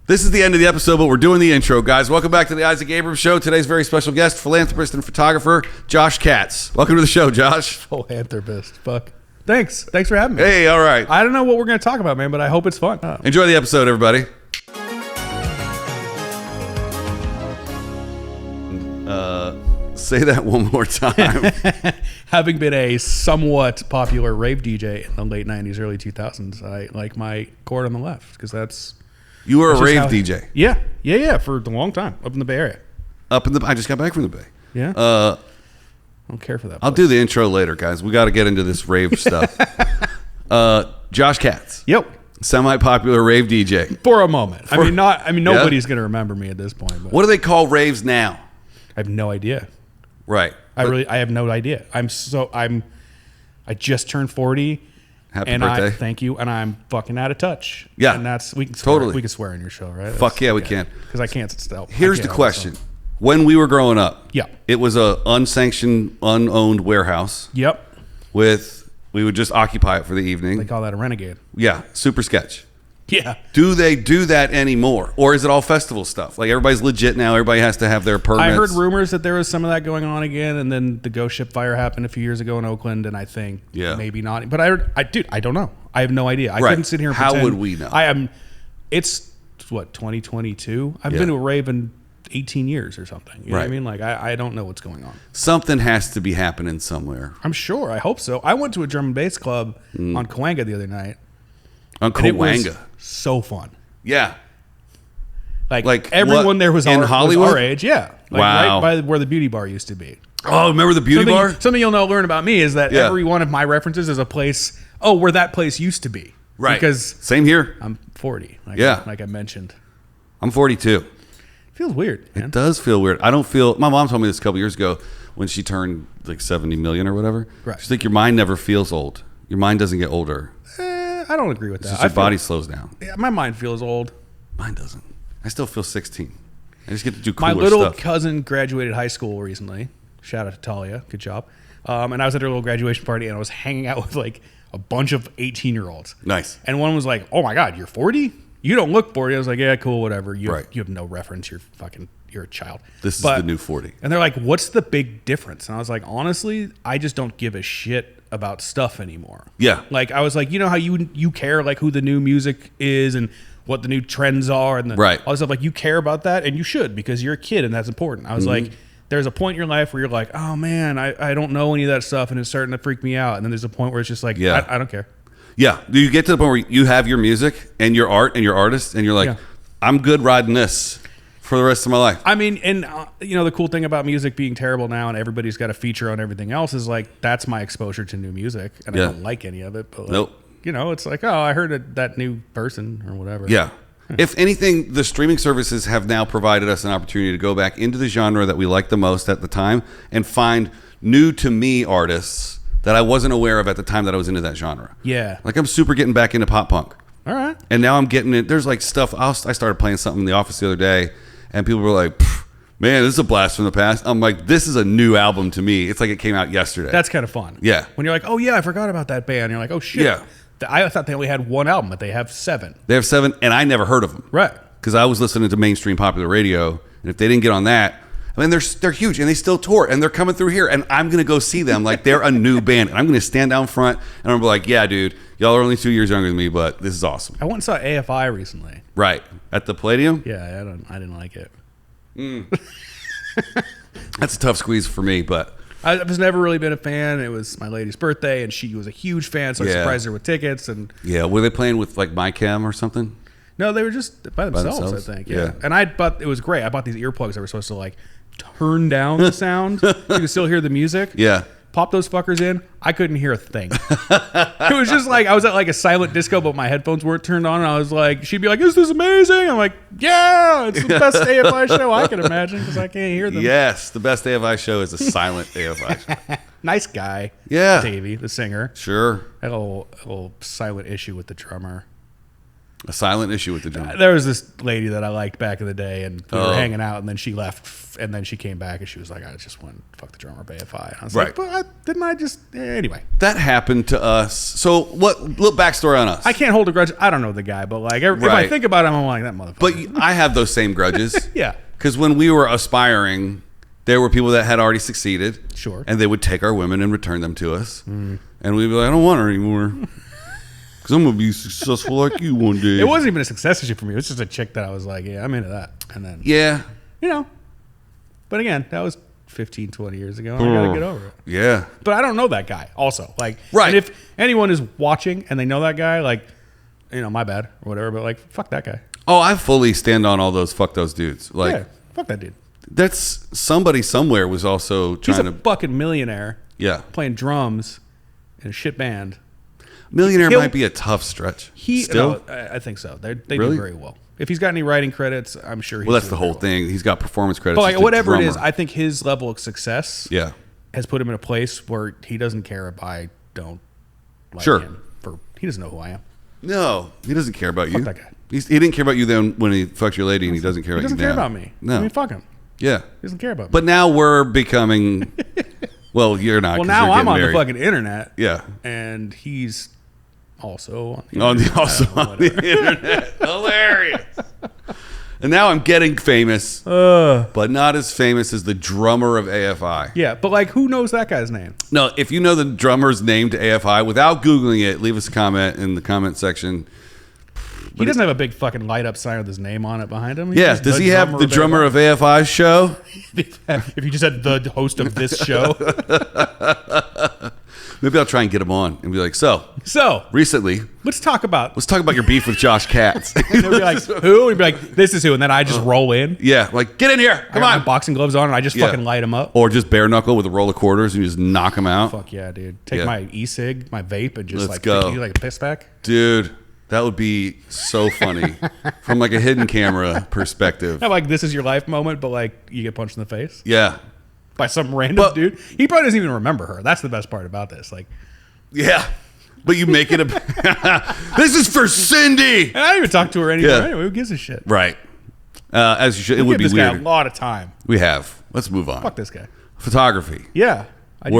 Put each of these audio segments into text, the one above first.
This is the end of the episode, but we're doing the intro, guys. Welcome back to the Isaac Abrams Show. Today's very special guest, philanthropist and photographer, Josh Katz. Welcome to the show, Josh. Philanthropist. Fuck. Thanks for having me. Hey, all right. I don't know what we're going to talk about, man, but I hope it's fun. Enjoy the episode, everybody. Say that one more time. Having been a somewhat popular rave DJ in the late 90s, early 2000s, I like my chord on the left because that's... You were a rave how, DJ. Yeah, for a long time up in the Bay Area. I just got back from the Bay. Yeah. I don't care for that. I'll do the intro later, guys. We got to get into this rave stuff. Josh Katz. Yep. Semi-popular rave DJ. For a moment. Nobody's going to remember me at this point. But what do they call raves now? I have no idea. Right. I have no idea. I just turned 40. Happy birthday. Thank you. And I'm fucking out of touch. Yeah. And that's, we can swear, totally. we can swear on your show, right? Fuck yeah, we can. Because I can't still. Here's the question. When we were growing up, yeah, it was a unsanctioned, unowned warehouse. Yep. We would just occupy it for the evening. They call that a renegade. Yeah. Super sketch. Yeah. Do they do that anymore? Or is it all festival stuff? Like everybody's legit now. Everybody has to have their permits. I heard rumors that there was some of that going on again, and then the ghost ship fire happened a few years ago in Oakland, and I think maybe not. But I don't know. I have no idea. I couldn't sit here and pretend. How would we know? It's what, 2022? I've been to a rave in 18 years or something. You know what I mean? Like I don't know what's going on. Something has to be happening somewhere. I'm sure. I hope so. I went to a drum and bass club on Cahuenga the other night. On Cahuenga. So fun. Yeah. Like everyone there was in Hollywood? Was our age. Yeah. Like wow. Right by where the beauty bar used to be. Oh, remember the beauty bar? Something you'll learn about me is that every one of my references is a place, where that place used to be. Right. Because same here. I'm 40. Like I mentioned. I'm 42. Feels weird, man. It does feel weird. I don't feel... My mom told me this a couple years ago when she turned like 70 million or whatever. Right. She's like, your mind never feels old. Your mind doesn't get older. I don't agree with that. Just your body slows down. Yeah, my mind feels old. Mine doesn't. I still feel 16. I just get to do cooler stuff. My little cousin graduated high school recently. Shout out to Talia. Good job. And I was at her little graduation party, and I was hanging out with like a bunch of 18-year-olds. Nice. And one was like, "Oh my God, you're 40? You don't look 40." I was like, "Yeah, cool, whatever. You have no reference. You're a child." This is the new 40. And they're like, "What's the big difference?" And I was like, "Honestly, I just don't give a shit about stuff anymore." Yeah. Like I was like, you know how you care like who the new music is and what the new trends are and all this stuff. Like you care about that, and you should, because you're a kid and that's important. I was like, there's a point in your life where you're like, oh man, I don't know any of that stuff, and it's starting to freak me out. And then there's a point where it's just like, I don't care. Yeah. Do you get to the point where you have your music and your art and your artist, and you're like, I'm good riding this for the rest of my life? I mean, and the cool thing about music being terrible now and everybody's got a feature on everything else is like, that's my exposure to new music, and I don't like any of it. But like, it's like, I heard that new person or whatever. Yeah. If anything, the streaming services have now provided us an opportunity to go back into the genre that we liked the most at the time and find new to me artists that I wasn't aware of at the time that I was into that genre. Yeah. Like I'm super getting back into pop punk. All right. And now I'm getting it. There's like stuff. I started playing something in the office the other day, and people were like, man, this is a blast from the past. I'm like, this is a new album to me. It's like it came out yesterday. That's kind of fun. Yeah. When you're like, oh yeah, I forgot about that band. You're like, oh shit. Yeah. I thought they only had one album, but they have 7. They have 7, and I never heard of them. Right. Because I was listening to mainstream popular radio, and if they didn't get on that, I mean, they're huge, and they still tour, and they're coming through here, and I'm going to go see them like they're a new band, and I'm going to stand down front, and I'm going to be like, yeah, dude, y'all are only 2 years younger than me, but this is awesome. I went and saw AFI recently. Right. At the Palladium? Yeah, I didn't like it. That's a tough squeeze for me, but... I was never really been a fan. It was my lady's birthday, and she was a huge fan, so I surprised her with tickets. And were they playing with like MyCam or something? No, they were just by themselves. I think. Yeah. And I bought. It was great. I bought these earplugs that were supposed to like turn down the sound so you could still hear the music. Yeah. Pop those fuckers in. I couldn't hear a thing. It was just like I was at like a silent disco, but my headphones weren't turned on. And I was like, she'd be like, "Is this amazing?" I'm like, "Yeah, it's the best AFI show I can imagine because I can't hear them." Yes, the best AFI show is a silent AFI show. Nice guy. Yeah, Davey, the singer. Sure. Had a little silent issue with the drummer. A silent issue with the drummer. There was this lady that I liked back in the day, and we were hanging out, and then she left, and then she came back, and she was like, I just went fuck the drummer of AFI. And I was like, but didn't I just... Anyway. That happened to us. So what, little backstory on us. I can't hold a grudge. I don't know the guy, but like, if I think about him, I'm like, that motherfucker. But I have those same grudges. Yeah. Because when we were aspiring, there were people that had already succeeded. Sure. And they would take our women and return them to us. And we'd be like, I don't want her anymore. Because I'm going to be successful like you one day. It wasn't even a success issue for me. It was just a chick that I was like, yeah, I'm into that. And then, but again, that was 15, 20 years ago. And I got to get over it. Yeah. But I don't know that guy also. Like, right. And if anyone is watching and they know that guy, like, my bad or whatever, but like, fuck that guy. Oh, I fully stand on all those fuck those dudes. Like, yeah, fuck that dude. That's somebody somewhere was also trying He's a fucking millionaire. Yeah. Playing drums in a shit band. Millionaire might be a tough stretch. Still? No, I think so. They really? do very well. If he's got any writing credits, I'm sure he's that's the whole thing. He's got performance credits. But like, whatever it is, I think his level of success has put him in a place where he doesn't care if I don't like him. He doesn't know who I am. No, he doesn't care about you. Fuck that guy. He didn't care about you then when he fucked your lady, and he doesn't care about you now. He doesn't care about me. No. I mean, fuck him. Yeah. He doesn't care about me. But now we're becoming... Well, you're not. Well, now I'm on married. the fucking internet. Yeah. And he's also on the internet. Hilarious. And now I'm getting famous, but not as famous as the drummer of AFI. Yeah, but like, who knows that guy's name? No, if you know the drummer's name to AFI, without Googling it, leave us a comment in the comment section. He doesn't have a big fucking light up sign with his name on it behind him. Yeah, does he have the drummer of AFI's show? If you just said the host of this show. Maybe I'll try and get him on and be like, so recently, let's talk about your beef with Josh Katz. And he'll be like, who? And he'd be like, this is who. And then I just roll in. Yeah, like, get in here. Come on. My boxing gloves on, and I just fucking light him up. Or just bare knuckle with a roll of quarters and you just knock him out. Fuck yeah, dude. Take my e-cig, my vape, and just go. You like a piss back. Dude, that would be so funny from like a hidden camera perspective. Not like this is your life moment, but like you get punched in the face. Yeah. By some random dude. He probably doesn't even remember her. That's the best part about this. Like, yeah. But you make it this is for Cindy. And I don't even talk to her anymore. Yeah. Anyway, who gives a shit? Right. As you should. It would be this weird. guy a lot of time. We have. Let's move on. Fuck this guy. Photography. Yeah. We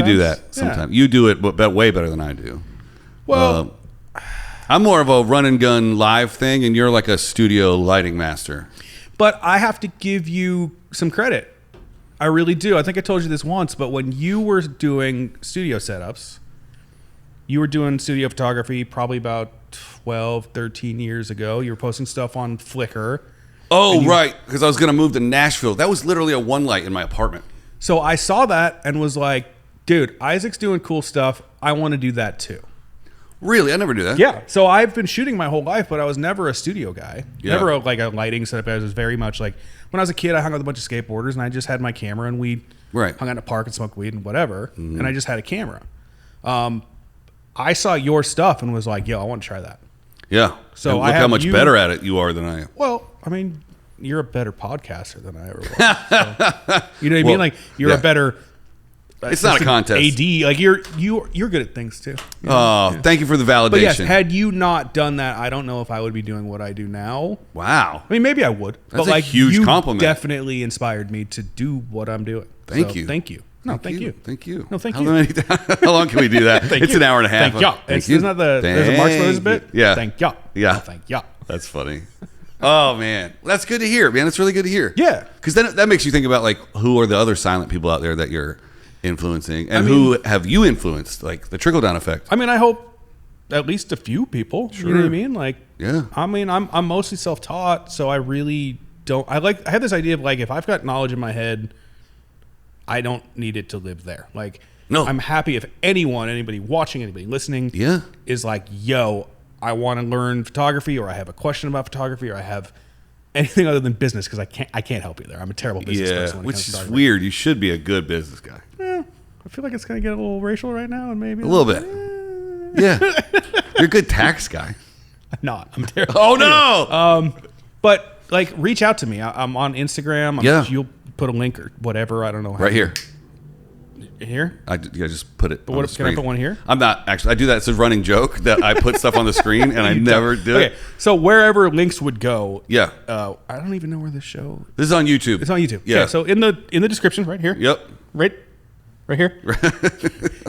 do that sometimes. Yeah. You do it but way better than I do. Well, I'm more of a run and gun live thing, and you're like a studio lighting master. But I have to give you some credit. I really do. I think I told you this once, but when you were doing studio setups, you were doing studio photography probably about 12, 13 years ago. You were posting stuff on Flickr. Oh, right. Because I was going to move to Nashville. That was literally a one light in my apartment. So I saw that and was like, dude, Isaac's doing cool stuff. I want to do that too. Really? I never do that. Yeah. So I've been shooting my whole life, but I was never a studio guy. Yeah. Never a lighting setup. I was very much like, when I was a kid, I hung out with a bunch of skateboarders, and I just had my camera, and we hung out in a park and smoked weed and whatever, and I just had a camera. I saw your stuff and was like, yo, I want to try that. Yeah. So and look how much better at it you are than I am. Well, I mean, you're a better podcaster than I ever was. So, you know what I mean? Like, you're a better... It's not a contest. AD, like you're good at things too. Thank you for the validation. But yes, had you not done that, I don't know if I would be doing what I do now. Wow. I mean, maybe I would. That's a huge compliment. Definitely inspired me to do what I'm doing. Thank you. Thank you. No, thank you. Thank you. No, thank you. How long can we do that? It's an hour and a half. Thank y'all. Isn't that there's a Marx Brothers bit? Yeah. Thank y'all. Yeah. No, thank y'all. That's funny. Oh man, that's good to hear, man. That's really good to hear. Yeah, because then that makes you think about like who are the other silent people out there that you're influencing, and who have you influenced, like the trickle down effect. I mean, I hope at least a few people. Sure. You know what I mean? Like, yeah. I mean, I'm mostly self-taught, so I really don't. I have this idea of like, if I've got knowledge in my head, I don't need it to live there. Like, no, I'm happy if anybody watching, anybody listening, is like, yo, I want to learn photography, or I have a question about photography, or I have anything other than business, because I can't help you there. I'm a terrible business person. Which is weird. You should be a good business guy. Yeah, I feel like it's going to get a little racial right now, and maybe a little bit. Yeah, you're a good tax guy. I'm not. I'm terrible. Oh no. But like, reach out to me. I'm on Instagram. You'll put a link or whatever. I don't know. Right here. Here? I just put it on the screen. Can I put one here? I'm not actually. I do that. It's a running joke that I put stuff on the screen and I never do it. So wherever links would go. Yeah. I don't even know where this show. This is on YouTube. It's on YouTube. Yeah. Okay, so in the description right here. Yep. Right here.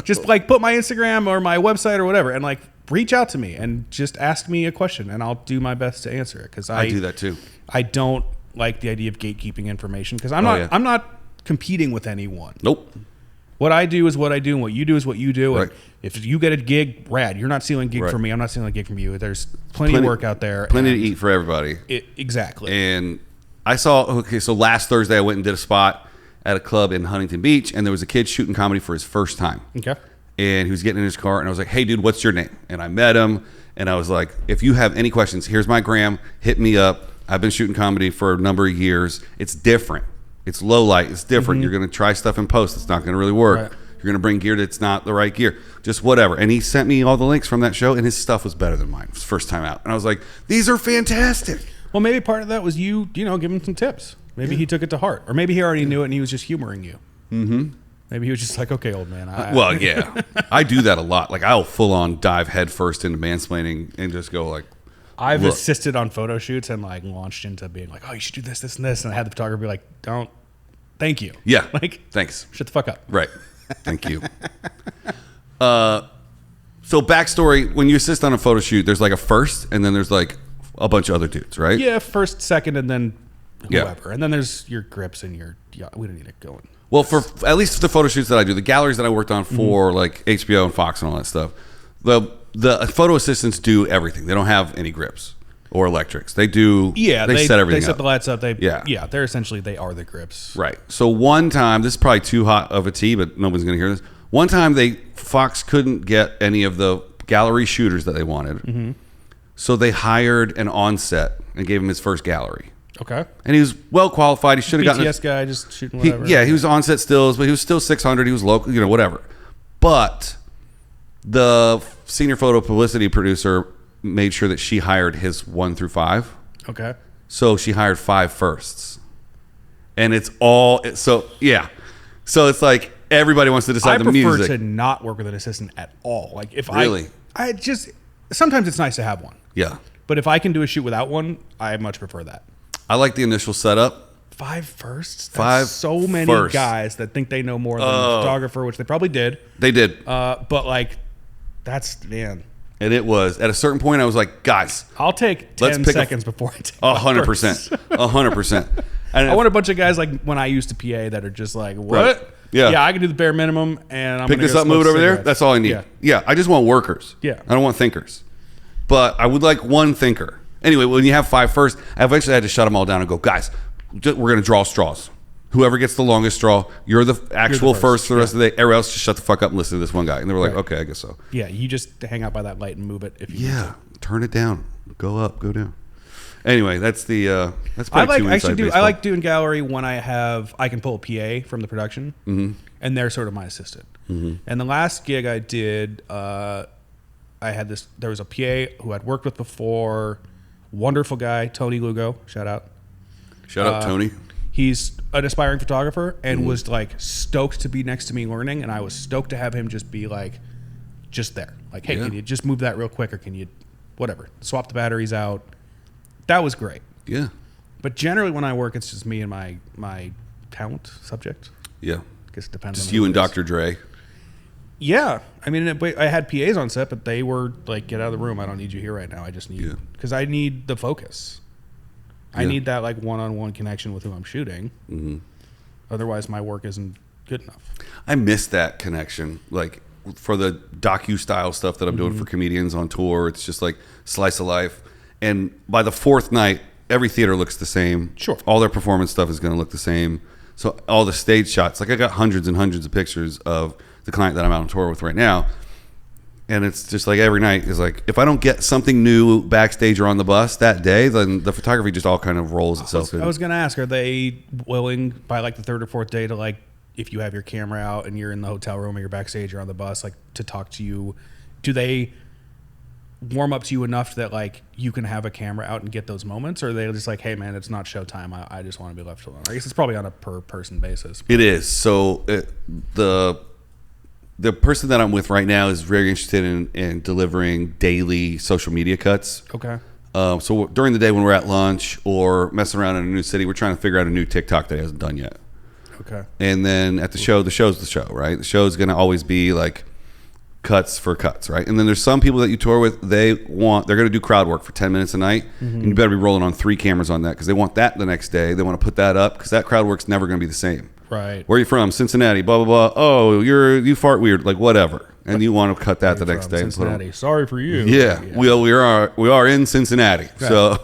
Just like put my Instagram or my website or whatever, and like reach out to me and just ask me a question, and I'll do my best to answer it. Because I do that too. I don't like the idea of gatekeeping information because I'm not competing with anyone. Nope. What I do is what I do, and what you do is what you do. Right. And if you get a gig, rad. You're not stealing a gig from me. I'm not stealing a gig from you. There's plenty of work out there. Plenty to eat for everybody. Exactly. And I saw, so last Thursday I went and did a spot at a club in Huntington Beach, and there was a kid shooting comedy for his first time. Okay. And he was getting in his car, and I was like, hey, dude, what's your name? And I met him, and I was like, if you have any questions, here's my gram. Hit me up. I've been shooting comedy for a number of years. It's different. It's low light. It's different. You're going to try stuff in post. It's not going to really work. Right. You're going to bring gear that's not the right gear. Just whatever. And he sent me all the links from that show, and his stuff was better than mine. It was first time out. And I was like, these are fantastic. Well, maybe part of that was you give him some tips. Maybe he took it to heart. Or maybe he already knew it and he was just humoring you. Mm-hmm. Maybe he was just like, okay, old man. Well, yeah. I do that a lot. Like, I'll full on dive headfirst into mansplaining and just go like, I've assisted on photo shoots and like launched into being like, oh, you should do this, this, and this. And I had the photographer be like, don't. Thank you. Yeah. Like, thanks. Shut the fuck up. Right. Thank you. So backstory, when you assist on a photo shoot, there's like a first, and then there's like a bunch of other dudes, right? Yeah, first, second, and then whoever. And then there's your grips and we don't need it going. Well, for at least the photo shoots that I do, the galleries that I worked on for like HBO and Fox and all that stuff, the photo assistants do everything. They don't have any grips or electrics. They do. Yeah, they set everything. They set up. the lights up. They're essentially they are the grips. Right. So one time, this is probably too hot of a tea, but nobody's going to hear this. One time, Fox couldn't get any of the gallery shooters that they wanted, so they hired an on-set and gave him his first gallery. Okay. And he was well qualified. He should have gotten BTS guy just shooting whatever. He was on-set stills, but he was still 600. He was local, whatever. But the senior photo publicity producer made sure that she hired his 1 through 5. Okay. So she hired 5 firsts. And it's all so it's like everybody wants to decide the music. I prefer to not work with an assistant at all. Like if really? I just sometimes it's nice to have one. Yeah. But if I can do a shoot without one, I much prefer that. I like the initial setup. 5 firsts? That's 5 so many firsts. guys that think they know more than the photographer, which they probably did. They did. But like that's man. And it was at a certain point I was like, guys, I'll take 10 seconds before I take 100%. 100%. I want a bunch of guys like when I used to PA that are just like, what? Right. Yeah. I can do the bare minimum and I'm pick this up, move it over there. That's all I need. Yeah. I just want workers. Yeah. I don't want thinkers. But I would like one thinker. Anyway, when you have 5 first, I eventually had to shut them all down and go, guys, we're going to draw straws. Whoever gets the longest straw, you're the actual first for the rest of the day. Everybody else just shut the fuck up and listen to this one guy. And they were like, okay, I guess so. Yeah, you just hang out by that light and move it if you need to. Turn it down. Go up, go down. Anyway, that's the that's probably I like doing gallery when I can pull a PA from the production, and they're sort of my assistant. And the last gig I did, I had there was a PA who I'd worked with before, wonderful guy, Tony Lugo, shout out Tony. He's an aspiring photographer and was like stoked to be next to me learning, and I was stoked to have him just be like just there, like, hey, can you just move that real quick, or can you whatever swap the batteries out. That was great. Yeah. But generally when I work, it's just me and my talent subject. Yeah. I guess it depends just on you and Dr. Dre. Yeah. I mean, I had PAs on set, but they were like, get out of the room. I don't need you here right now. I just need, because I need the focus. I need that like one-on-one connection with who I'm shooting. Otherwise my work isn't good enough. I miss that connection. Like for the docu-style stuff that I'm doing for comedians on tour, it's just like slice of life. And by the 4th night, every theater looks the same. Sure. All their performance stuff is going to look the same. So all the stage shots, like I got hundreds and hundreds of pictures of the client that I'm out on tour with right now. And it's just like every night is like, if I don't get something new backstage or on the bus that day, then the photography just all kind of rolls itself in. I was going to ask, are they willing by like the 3rd or 4th day to like, if you have your camera out and you're in the hotel room or you're backstage or on the bus, like to talk to you? Do they warm up to you enough that like you can have a camera out and get those moments, or are they just like, hey man, it's not showtime, I just want to be left alone? I guess it's probably on a per person basis. It is. So the person that I'm with right now is very interested in delivering daily social media cuts. Okay. So during the day when we're at lunch or messing around in a new city, we're trying to figure out a new TikTok that he hasn't done yet. Okay. And then at the show's the show, right? The show's going to always be like cuts for cuts, right? And then there's some people that you tour with, they're going to do crowd work for 10 minutes a night. And you better be rolling on 3 cameras on that because they want that the next day. They want to put that up because that crowd work's never going to be the same. Right. Where are you from? Cincinnati, blah, blah, blah. Oh, you fart weird, like whatever. And you want to cut that the next day. Cincinnati. Sorry for you. Yeah. We are in Cincinnati. Right. So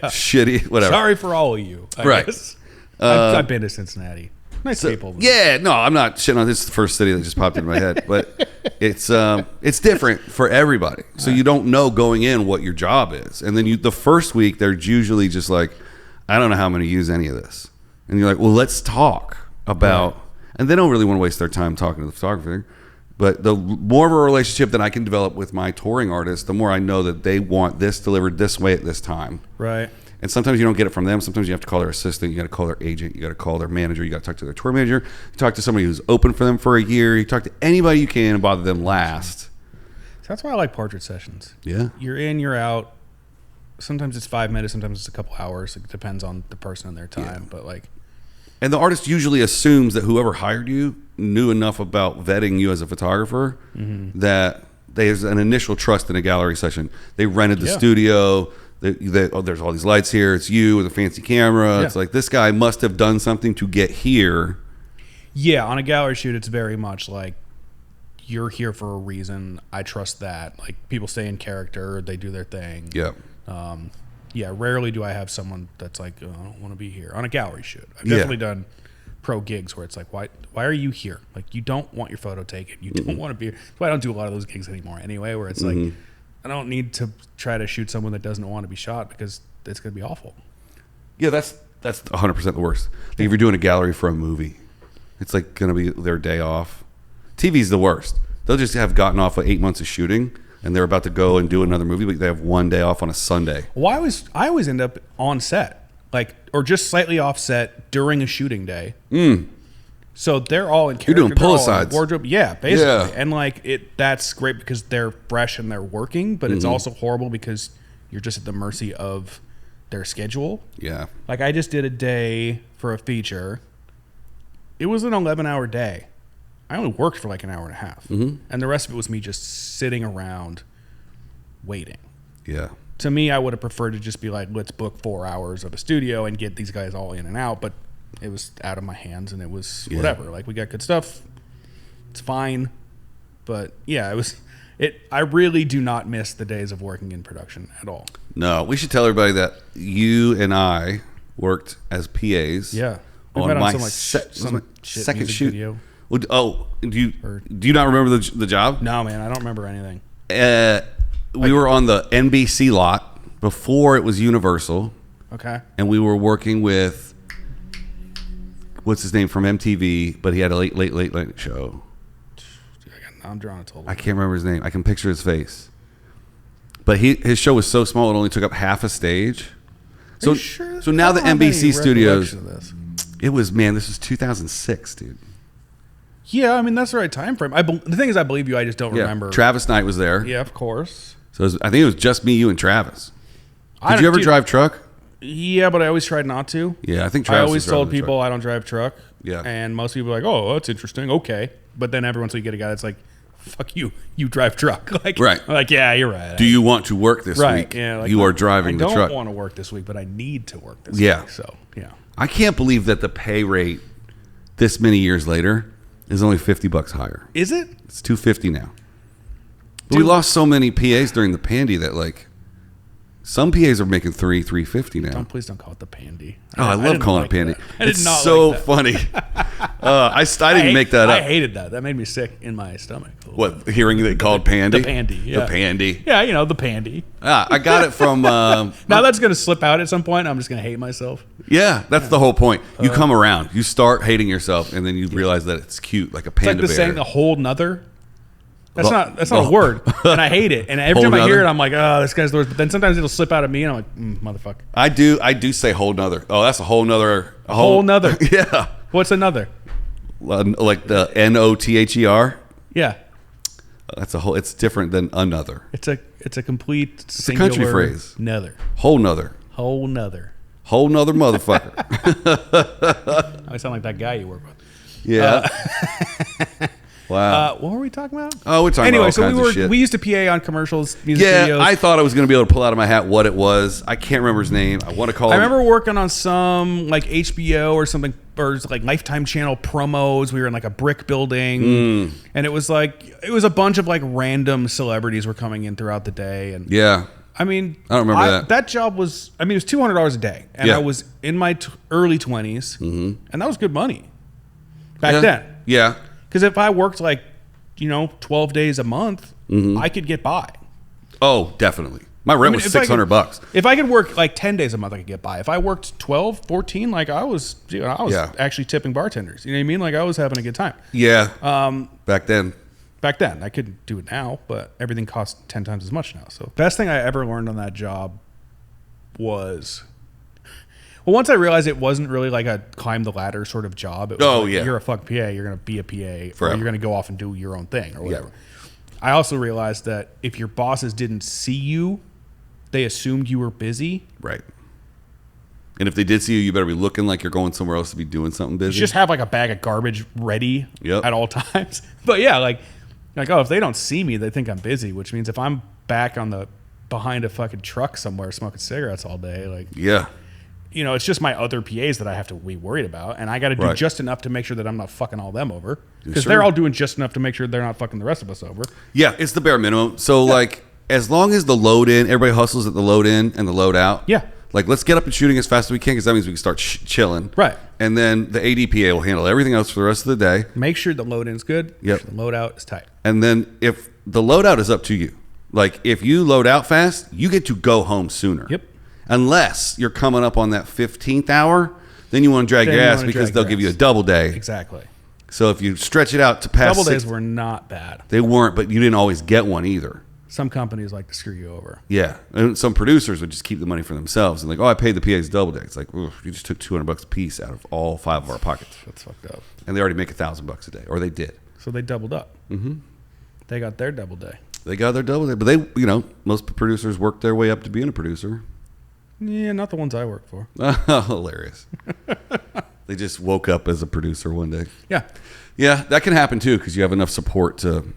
shitty, whatever. Sorry for all of you. I guess. I've been to Cincinnati. Nice people. Yeah, no, I'm not shitting on this. Is the first city that just popped into my head, but it's different for everybody. So you don't know going in what your job is, and then the first week they're usually just like, I don't know how I'm going to use any of this, and you're like, well, let's talk about, and they don't really want to waste their time talking to the photographer. But the more of a relationship that I can develop with my touring artists, the more I know that they want this delivered this way at this time. Right. And sometimes you don't get it from them. Sometimes you have to call their assistant. You got to call their agent. You got to call their manager. You got to talk to their tour manager. You talk to somebody who's open for them for a year. You talk to anybody you can and bother them last. So that's why I like portrait sessions. Yeah. You're in, you're out. Sometimes it's 5 minutes. Sometimes it's a couple hours. It depends on the person and their time. Yeah. But like, and the artist usually assumes that whoever hired you knew enough about vetting you as a photographer that there's an initial trust in a gallery session. They rented the studio. There's all these lights here. It's you with a fancy camera. Yeah. It's like this guy must have done something to get here. Yeah, on a gallery shoot, it's very much like you're here for a reason. I trust that. Like people stay in character. They do their thing. Yeah. Rarely do I have someone that's like, oh, I don't want to be here on a gallery shoot. I've definitely done pro gigs where it's like, why are you here? Like you don't want your photo taken. You don't want to be. That's why I don't do a lot of those gigs anymore anyway, where it's like, I don't need to try to shoot someone that doesn't want to be shot because it's going to be awful. Yeah, that's 100% the worst. Like if you're doing a gallery for a movie, it's like going to be their day off. TV's the worst. They'll just have gotten off of 8 months of shooting and they're about to go and do another movie, but they have one day off on a Sunday. Well, I always end up on set, like, or just slightly off set during a shooting day. So they're all in character. You're doing pull-asides. Wardrobe. Yeah, basically. Yeah. And like that's great because they're fresh and they're working, but it's also horrible because you're just at the mercy of their schedule. Yeah. Like I just did a day for a feature. It was an 11-hour day. I only worked for like an hour and a half. And the rest of it was me just sitting around waiting. Yeah. To me, I would have preferred to just be like, let's book 4 hours of a studio and get these guys all in and out, but it was out of my hands and it was whatever. Like we got good stuff. It's fine. But yeah, I really do not miss the days of working in production at all. No, we should tell everybody that you and I worked as PAs. Yeah. On my second shoot. Video. Oh, do you not remember the job? No, man, I don't remember anything. We were on the NBC lot before it was Universal. Okay. And we were working with what's his name from MTV, but he had a late show. I'm drawing a total. I can't remember his name. I can picture his face. But his show was so small it only took up half a stage. So sure? So now the NBC studios. It was, man, this was 2006, dude. Yeah, I mean that's the right time frame. The thing is, I believe you. I just don't remember. Travis Knight was there. Yeah, of course. So I think it was just me, you, and Travis. Did you ever drive truck? Yeah, but I always tried not to. Yeah, I think Travis. I always told people I don't drive truck. Yeah, and most people are like, "Oh, that's interesting." Okay, but then every once in a while you get a guy that's like, "Fuck you, you drive truck." Like, right? I'm like, yeah, you're right. Do you want to work this week? Yeah, like, you are driving the truck. I don't want to work this week, but I need to work this week. So yeah, I can't believe that the pay rate this many years later is only $50 higher. Is it? It's $250 now. But we lost so many PAs during the pandy that like some PAs are making $350 now. Please don't call it the pandy. I love calling it pandy. It's so funny. I didn't make that up. I hated that. That made me sick in my stomach. What, hearing it called pandy? The pandy, yeah. The pandy. Yeah, the pandy. I got it from... now that's going to slip out at some point. I'm just going to hate myself. Yeah, that's the whole point. You come around. You start hating yourself, and then you realize that it's cute, like a panda bear. It's like the saying, a whole nother. That's not a word, and I hate it. And every time I hear it, I'm like, oh, this guy's the worst. But then sometimes it'll slip out of me, and I'm like, motherfucker. I do say whole nother. Oh, that's a whole nother. A whole nother. Yeah. What's another? Like the NOTHER. Yeah. That's a whole. It's different than another. It's a complete. It's a country phrase. Nother. Whole nother. Whole nother. Whole nother motherfucker. I sound like that guy you work with. Yeah. Wow. What were we talking about? Oh, we're talking about all kinds of shit. We used to PA on commercials, music videos. I thought I was going to be able to pull out of my hat what it was. I can't remember his name. I want to call. I remember working on some like HBO or something, or like Lifetime Channel promos. We were in like a brick building, and it was a bunch of like random celebrities were coming in throughout the day, and yeah. I mean, I don't remember that. That job was, it was $200 a day, and I was in my early 20s, and that was good money back then. Yeah. Because if I worked 12 days a month, I could get by. Oh, definitely. My rent was $600. If I could work 10 days a month, I could get by. If I worked 12, 14, I was actually tipping bartenders. You know what I mean? I was having a good time. Yeah. Back then. I couldn't do it now, but everything costs 10 times as much now. So best thing I ever learned on that job was, well, once I realized it wasn't really like a climb the ladder sort of job. It was you're a fuck PA, you're going to be a PA, forever. Or you're going to go off and do your own thing or whatever. Yeah. I also realized that if your bosses didn't see you, they assumed you were busy. Right. And if they did see you, you better be looking like you're going somewhere else to be doing something busy. You just have a bag of garbage ready at all times. But yeah, if they don't see me, they think I'm busy, which means if I'm back behind a fucking truck somewhere smoking cigarettes all day, it's just my other PAs that I have to be worried about, and I got to do just enough to make sure that I'm not fucking all them over, because they're all doing just enough to make sure they're not fucking the rest of us over. Yeah, it's the bare minimum. So as long as the load in, everybody hustles at the load in and the load out. Yeah. Let's get up and shooting as fast as we can, because that means we can start chilling. Right. And then the ADPA will handle everything else for the rest of the day. Make sure the load in's good. Yep. Make sure the load out is tight. And then if the load out is up to you, if you load out fast, you get to go home sooner. Yep. Unless you're coming up on that 15th hour, then you want to drag your ass, because they'll give you a double day. Exactly. So if you stretch it out to past double days were not bad. They weren't, but you didn't always get one either. Some companies like to screw you over. Yeah. And some producers would just keep the money for themselves. And I paid the PAs double day. It's you just took $200 a piece out of all 5 of our pockets. That's fucked up. And they already make $1,000 a day, or they did. So they doubled up. Mm-hmm. They got their double day. They got their double day. But they, most producers work their way up to being a producer. Yeah, not the ones I work for. Hilarious. They just woke up as a producer one day. Yeah. Yeah, that can happen too, because you have enough support to,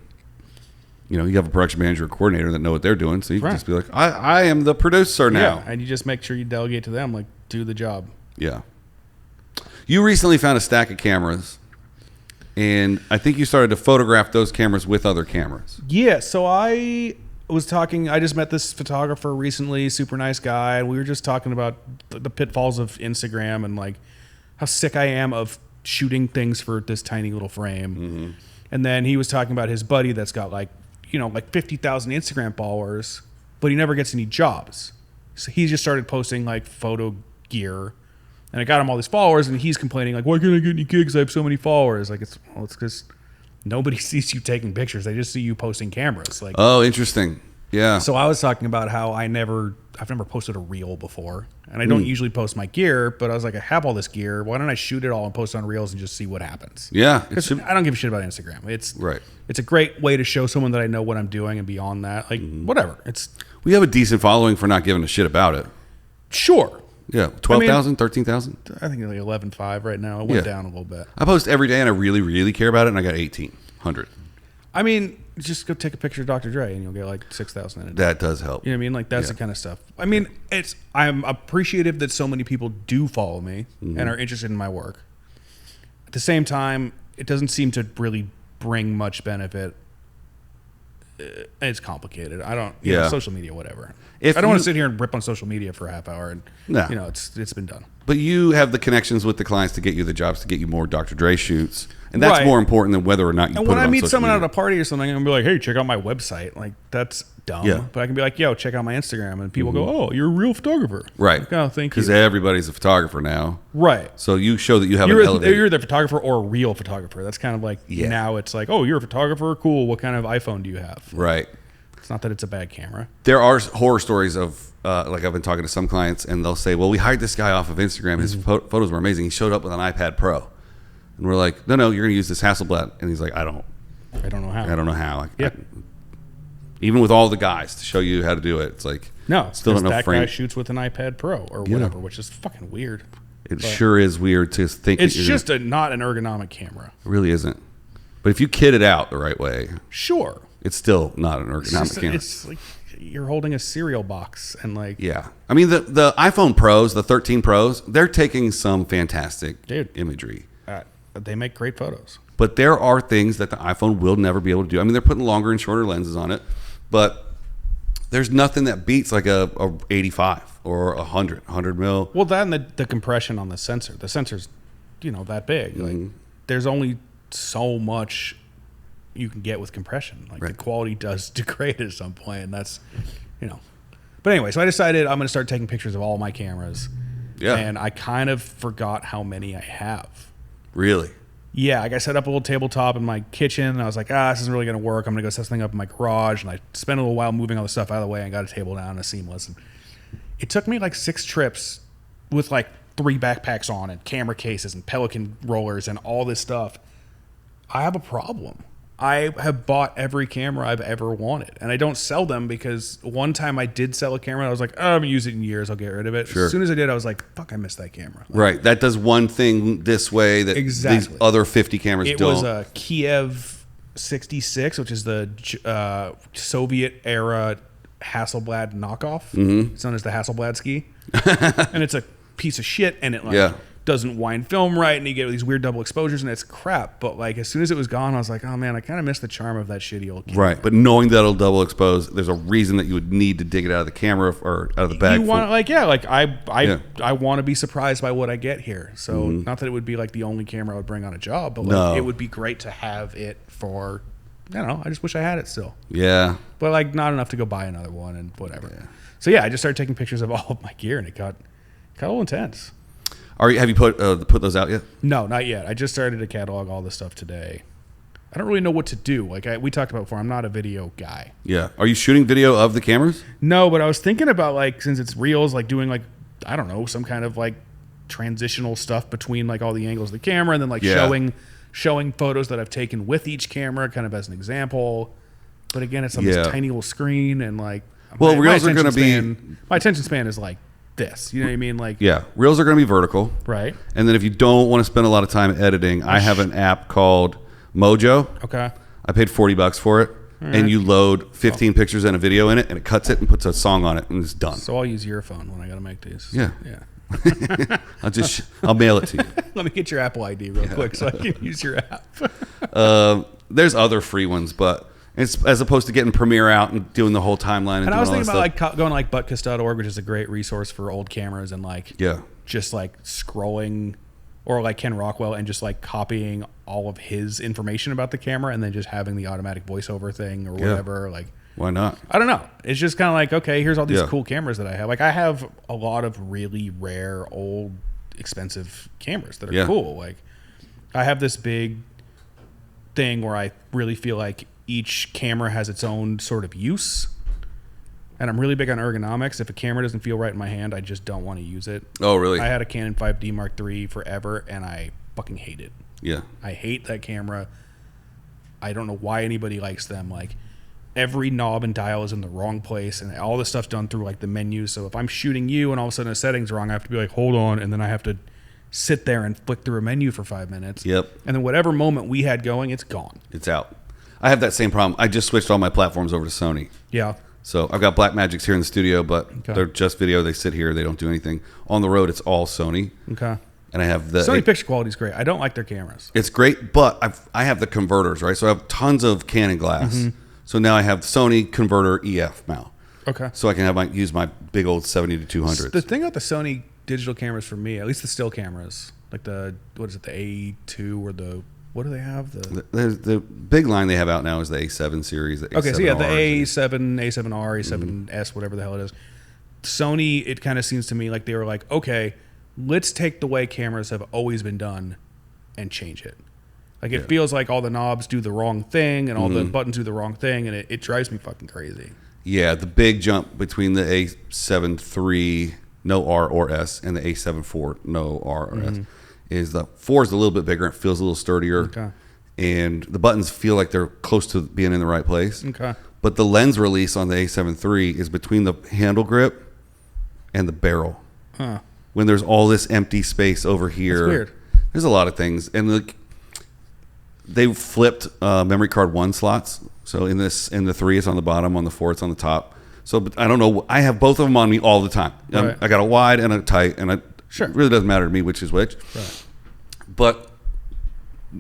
you have a production manager or coordinator that know what they're doing. So you can just be like, I am the producer now. Yeah, and you just make sure you delegate to them, do the job. Yeah. You recently found a stack of cameras, and I think you started to photograph those cameras with other cameras. Yeah, so I just met this photographer recently, super nice guy, and we were just talking about the pitfalls of Instagram and how sick I am of shooting things for this tiny little frame. Mm-hmm. And then he was talking about his buddy that's got 50,000 Instagram followers, but he never gets any jobs. So he just started posting photo gear, and it got him all these followers, and he's complaining why can't I get any gigs? I have so many followers. It's because nobody sees you taking pictures. They just see you posting cameras. Oh, interesting. Yeah. So I was talking about how I've never posted a reel before, and I don't usually post my gear, but I was like, I have all this gear. Why don't I shoot it all and post it on reels and just see what happens? Yeah. I don't give a shit about Instagram. It's a great way to show someone that I know what I'm doing and beyond that. Whatever. We have a decent following for not giving a shit about it. Sure. Yeah. 12,000, 13,000? I think 11.5 right now. It went down a little bit. I post every day and I really, really care about it, and I got 1,800. I mean, just go take a picture of Dr. Dre and you'll get 6,000 in it. That does help. You know what I mean? That's the kind of stuff. I mean, I'm appreciative that so many people do follow me and are interested in my work. At the same time, it doesn't seem to really bring much benefit. It's complicated. I don't, social media, whatever. I don't want to sit here and rip on social media for a half hour, and it's been done. But you have the connections with the clients to get you the jobs, to get you more Dr. Dre shoots. And that's more important than whether or not you put it on social media. And when I meet someone at a party or something, I'm going to be like, hey, check out my website. Like, that's dumb. Yeah. But I can be like, yo, check out my Instagram. And people go, oh, you're a real photographer. Right. Like, oh, thank you. Because everybody's a photographer now. Right. So you show that you have an elevator. You're the photographer or a real photographer. That's kind of like, now it's like, oh, you're a photographer? Cool. What kind of iPhone do you have? Right. It's not that it's a bad camera. There are horror stories of, like I've been talking to some clients, and they'll say, well, we hired this guy off of Instagram. His photos were amazing. He showed up with an iPad Pro. And we're like, no, you're going to use this Hasselblad. And he's like, I don't know how. Even with all the guys to show you how to do it, it's like, no, still don't know. That guy shoots with an iPad Pro or whatever, which is fucking weird. It sure is weird to think. It's just not an ergonomic camera. It really isn't. But if you kit it out the right way, sure, it's still not an ergonomic camera. It's like you're holding a cereal box and like, yeah. I mean, the iPhone Pros, the 13 Pros, they're taking some fantastic imagery. They make great photos. But there are things that the iPhone will never be able to do. I mean, they're putting longer and shorter lenses on it, but there's nothing that beats like a 85 or 100 mil. Well, that and the compression on the sensor. The sensor's, that big. Like, there's only so much you can get with compression. Like, the quality does degrade at some point, and that's, But anyway, so I decided I'm going to start taking pictures of all my cameras. Yeah. And I kind of forgot how many I have. Really? Yeah, like I set up a little tabletop in my kitchen, and I was like, this isn't really going to work. I'm going to go set something up in my garage, and I spent a little while moving all the stuff out of the way and got a table down and a seamless. And it took me like 6 trips with like 3 backpacks on and camera cases and Pelican rollers and all this stuff. I have a problem. I have bought every camera I've ever wanted, and I don't sell them because one time I did sell a camera, and I was like, I haven't used it in years, I'll get rid of it. Sure. As soon as I did, I was like, fuck, I missed that camera. Like, right. That does one thing this way that these other 50 cameras don't. It was a Kiev 66, which is the Soviet-era Hasselblad knockoff. Mm-hmm. It's known as the Hasselblad ski. And it's a piece of shit, and it doesn't wind film right, and you get these weird double exposures, and it's crap. But like as soon as it was gone, I was like, oh man, I kind of miss the charm of that shitty old camera. Right, but knowing that it'll double expose, there's a reason that you would need to dig it out of the camera or out of the bag. You want I want to be surprised by what I get here. So not that it would be like the only camera I would bring on a job, but like it would be great to have it for. I don't know. I just wish I had it still. Yeah, but like not enough to go buy another one and whatever. Yeah. So yeah, I just started taking pictures of all of my gear, and it got a little intense. Have you put those out yet? No, not yet. I just started to catalog all this stuff today. I don't really know what to do. Like we talked about before, I'm not a video guy. Yeah. Are you shooting video of the cameras? No, but I was thinking about like since it's reels, like doing like I don't know some kind of like transitional stuff between like all the angles of the camera, and then like showing photos that I've taken with each camera, kind of as an example. But again, it's on this tiny little screen, and like reels are going to be my attention span is like. This, you know what I mean? Like, yeah, reels are going to be vertical, right? And then if you don't want to spend a lot of time editing, I have an app called Mojo. Okay, I paid $40 for it, and you load 15 pictures and a video in it, and it cuts it and puts a song on it, and it's done. So I'll use your phone when I got to make these. Yeah. I'll mail it to you. Let me get your Apple ID real quick so I can use your app. There's other free ones, but. It's as opposed to getting Premiere out and doing the whole timeline. And I was thinking about like going to like butkus.org, which is a great resource for old cameras, and like just like scrolling, or like Ken Rockwell and just like copying all of his information about the camera and then just having the automatic voiceover thing or whatever. Like, why not? I don't know. It's just kind of like, okay, here's all these cool cameras that I have. Like I have a lot of really rare, old, expensive cameras that are cool. Like I have this big thing where I really feel like each camera has its own sort of use, and I'm really big on ergonomics. If a camera doesn't feel right in my hand, I just don't want to use it. Oh, really? I had a Canon 5D Mark III forever, and I fucking hate it. Yeah. I hate that camera. I don't know why anybody likes them. Like, every knob and dial is in the wrong place, and all this stuff's done through, like, the menu. So if I'm shooting you and all of a sudden a setting's wrong, I have to be like, hold on, and then I have to sit there and flick through a menu for 5 minutes. Yep. And then whatever moment we had going, it's gone. It's out. I have that same problem. I just switched all my platforms over to Sony. Yeah. So I've got Blackmagics here in the studio, but they're just video. They sit here. They don't do anything. On the road, it's all Sony. Okay. And I have the... Sony picture quality is great. I don't like their cameras. It's great, but I have the converters, right? So I have tons of Canon glass. Mm-hmm. So now I have Sony converter EF now. Okay. So I can use my big old 70 to 200. The thing about the Sony digital cameras for me, at least the still cameras, like the A2 or what do they have? The big line they have out now is the A7 series. The okay, A7 so yeah, the Rs. A7, A7R, A7S, whatever the hell it is. Sony, it kind of seems to me like they were like, okay, let's take the way cameras have always been done and change it. Like it feels like all the knobs do the wrong thing and all the buttons do the wrong thing, and it drives me fucking crazy. Yeah, the big jump between the A7 III, no R or S, and the A7 IV, no R or S, is the 4 is a little bit bigger. It feels a little sturdier. Okay. And the buttons feel like they're close to being in the right place. Okay. But the lens release on the A7 III is between the handle grip and the barrel. Huh. When there's all this empty space over here. That's weird. There's a lot of things. And they flipped memory card 1 slots. So in the 3 it's on the bottom, on the 4 it's on the top. So but I don't know. I have both of them on me all the time. Right. I got a wide and a tight, and it really doesn't matter to me which is which. Right. But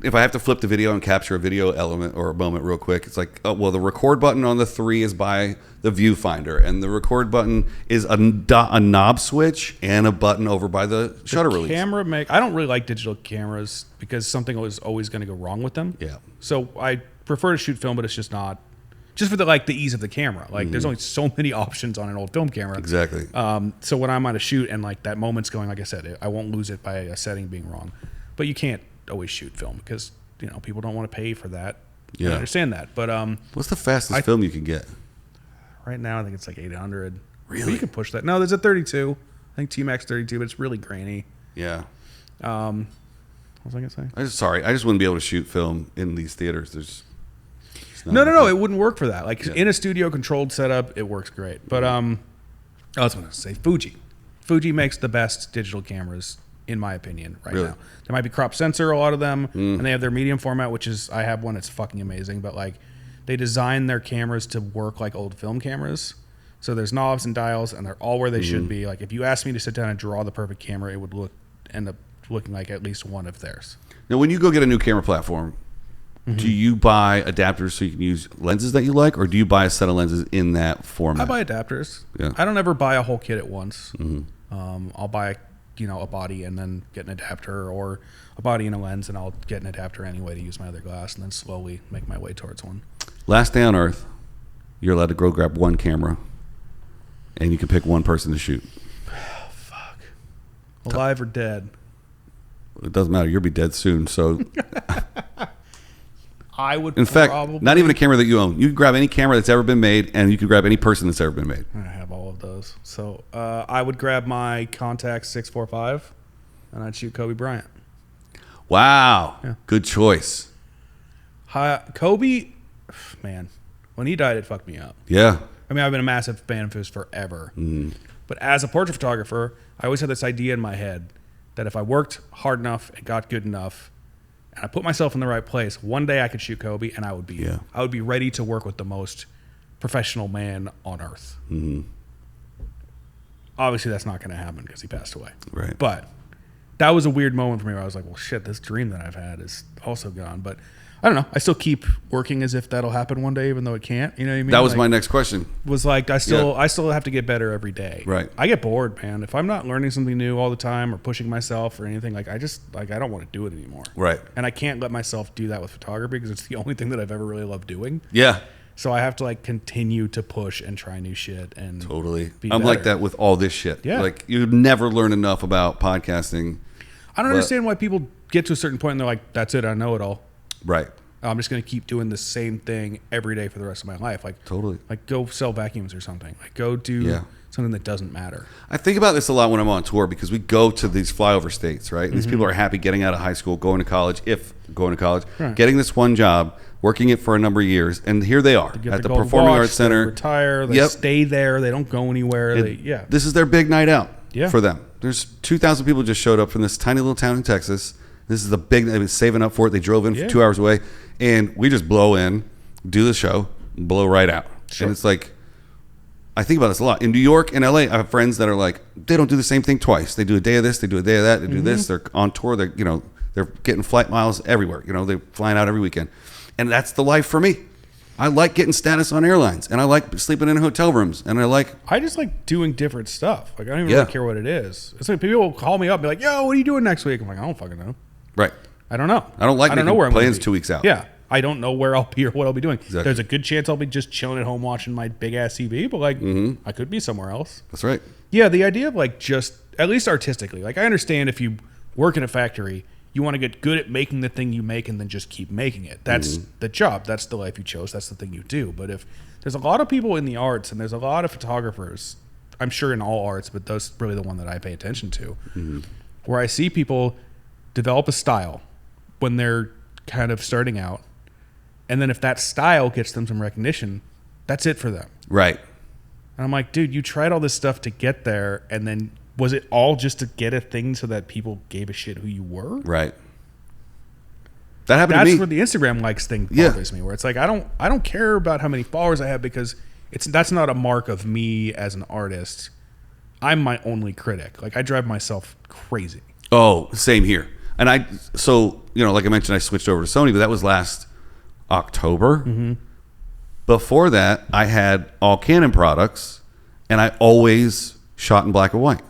if I have to flip the video and capture a video element or a moment real quick, it's like, oh, well, the record button on the 3 is by the viewfinder, and the record button is a knob switch and a button over by the shutter release. I don't really like digital cameras because something was always going to go wrong with them. Yeah. So I prefer to shoot film, but it's just not. Just for the ease of the camera. Like there's only so many options on an old film camera. Exactly. So when I'm on a shoot and that moment's going, like I said, I won't lose it by a setting being wrong. But you can't always shoot film because people don't want to pay for that. Yeah. I understand that. But what's the fastest film you can get? Right now I think it's like 800. Really? But you can push that. No, there's a 32. I think T-Max 32, but it's really grainy. Yeah. What was I gonna say? I just wouldn't be able to shoot film in these theaters. No, it wouldn't work for that. In a studio controlled setup, it works great. But I was going to say Fuji. Fuji makes the best digital cameras, in my opinion, right now. There might be crop sensor, a lot of them, and they have their medium format, which is, I have one, it's fucking amazing. But they design their cameras to work like old film cameras. So there's knobs and dials, and they're all where they should be. Like if you asked me to sit down and draw the perfect camera, it would end up looking like at least one of theirs. Now, when you go get a new camera platform, do you buy adapters so you can use lenses that you like, or do you buy a set of lenses in that format? I buy adapters. Yeah. I don't ever buy a whole kit at once. I'll buy a body and then get an adapter, or a body and a lens, and I'll get an adapter anyway to use my other glass, and then slowly make my way towards one. Last day on Earth, you're allowed to go grab one camera, and you can pick one person to shoot. Fuck. Alive or dead? It doesn't matter. You'll be dead soon, so... I would. In fact, not even a camera that you own. You can grab any camera that's ever been made, and you can grab any person that's ever been made. I have all of those. So I would grab my Contax 645, and I'd shoot Kobe Bryant. Wow. Yeah. Good choice. Kobe, man, when he died, it fucked me up. Yeah. I mean, I've been a massive fan of his forever. But as a portrait photographer, I always had this idea in my head that if I worked hard enough and got good enough, and I put myself in the right place, one day I could shoot Kobe, and I would be ready to work with the most professional man on earth. Obviously, that's not going to happen because he passed away. Right. But that was a weird moment for me where I was like, well, shit, this dream that I've had is also gone. But I don't know. I still keep working as if that'll happen one day, even though it can't. You know what I mean? That was my next question. Was like, I still have to get better every day. Right. I get bored, man. If I'm not learning something new all the time or pushing myself or anything, I don't want to do it anymore. Right. And I can't let myself do that with photography because it's the only thing that I've ever really loved doing. Yeah. So I have to continue to push and try new shit and totally. Be I'm better. like that with all this shit. Yeah. You never learn enough about podcasting. I don't understand why people get to a certain point and they're like, that's it, I know it all. Right. I'm just going to keep doing the same thing every day for the rest of my life. Totally. Go sell vacuums or something. Go do something that doesn't matter. I think about this a lot when I'm on tour because we go to these flyover states, right? These people are happy getting out of high school, going to college, getting this one job, working it for a number of years, and here they are at the Performing Arts Center. They retire, they stay there, they don't go anywhere. This is their big night out for them. There's 2,000 people just showed up from this tiny little town in Texas. This is the big, they've been saving up for it. They drove in for 2 hours away, and we just blow in, do the show, blow right out. Sure. And it's like, I think about this a lot. In New York and LA, I have friends that are like, they don't do the same thing twice. They do a day of this, they do a day of that, they do this. They're on tour. They're getting flight miles everywhere. They're flying out every weekend, and that's the life for me. I like getting status on airlines, and I like sleeping in hotel rooms, and I just like doing different stuff. Like, I don't even really care what it is. It's like people will call me up and be like, yo, what are you doing next week? I'm like, I don't fucking know. Right. I don't know. I don't like making where plans 2 weeks out. Yeah. I don't know where I'll be or what I'll be doing. Exactly. There's a good chance I'll be just chilling at home watching my big-ass TV, but, like, I could be somewhere else. That's right. Yeah, the idea of, like, just, at least artistically, like, I understand if you work in a factory, you want to get good at making the thing you make and then just keep making it. That's the job. That's the life you chose. That's the thing you do. But if there's a lot of people in the arts and there's a lot of photographers, I'm sure in all arts, but that's really the one that I pay attention to, where I see people develop a style when they're kind of starting out. And then if that style gets them some recognition, that's it for them. Right. And I'm like, dude, you tried all this stuff to get there, and then was it all just to get a thing so that people gave a shit who you were? Right. That happened to me. That's where the Instagram likes thing bothers me, where it's like I don't care about how many followers I have because that's not a mark of me as an artist. I'm my only critic. Like, I drive myself crazy. Oh, same here. And like I mentioned, I switched over to Sony, but that was last October. Before that, I had all Canon products, and I always shot in black and white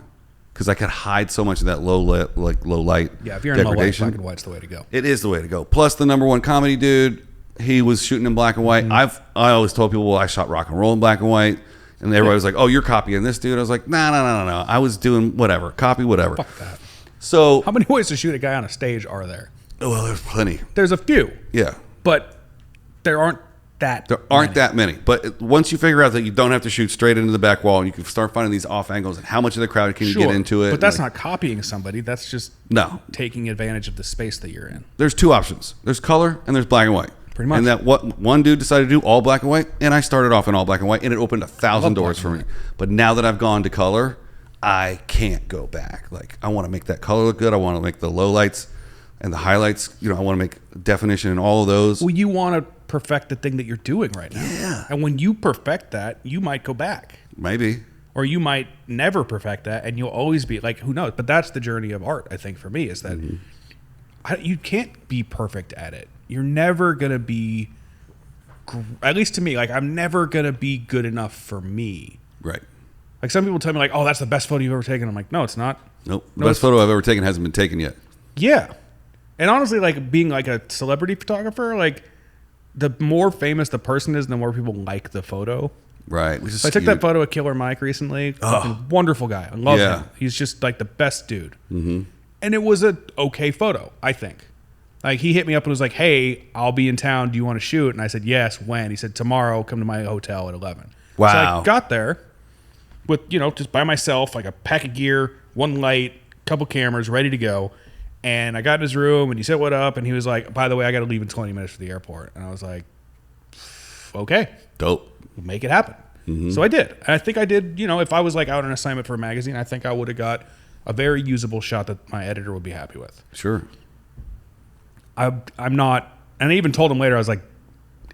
because I could hide so much of that low light. Yeah, if you're in low light, black and white's the way to go. It is the way to go. Plus, the number one comedy dude, he was shooting in black and white. I always told people, well, I shot rock and roll in black and white, and everybody was like, oh, you're copying this dude. I was like, no. I was doing whatever, copy whatever. Fuck that. So, how many ways to shoot a guy on a stage are there? Well, there's plenty. There's a few. Yeah. But there aren't that many. But once you figure out that you don't have to shoot straight into the back wall, and you can start finding these off angles and how much of the crowd can you get into it. But that's not copying somebody. That's just taking advantage of the space that you're in. There's two options. There's color and there's black and white. Pretty much. And that one dude decided to do all black and white, and I started off in all black and white, and it opened 1,000 doors for me. But now that I've gone to color, I can't go back. Like, I want to make that color look good. I want to make the low lights and the highlights. I want to make definition in all of those. Well, you want to perfect the thing that you're doing right now. Yeah. And when you perfect that, you might go back. Maybe. Or you might never perfect that, and you'll always be like, who knows? But that's the journey of art, I think, for me, is that you can't be perfect at it. You're never going to be, at least to me, like, I'm never going to be good enough for me. Right. Like, some people tell me, like, oh, that's the best photo you've ever taken. I'm like, no, it's not. Nope. The best photo I've ever taken hasn't been taken yet. Yeah. And honestly, like, being like a celebrity photographer, like, the more famous the person is, the more people like the photo. Right. So I took that photo of Killer Mike recently. Wonderful guy. I love him. He's just like the best dude. Mm-hmm. And it was a okay photo, I think. Like, he hit me up and was like, hey, I'll be in town. Do you want to shoot? And I said, yes. When? He said, tomorrow, come to my hotel at 11. Wow. So I got there with, just by myself, like a pack of gear, one light, couple cameras, ready to go. And I got in his room, and he said, what up? And he was like, by the way, I got to leave in 20 minutes for the airport. And I was like, okay. Dope. Make it happen. Mm-hmm. So I did. And I think I did, if I was like out on assignment for a magazine, I think I would have got a very usable shot that my editor would be happy with. Sure. I'm not, and I even told him later, I was like,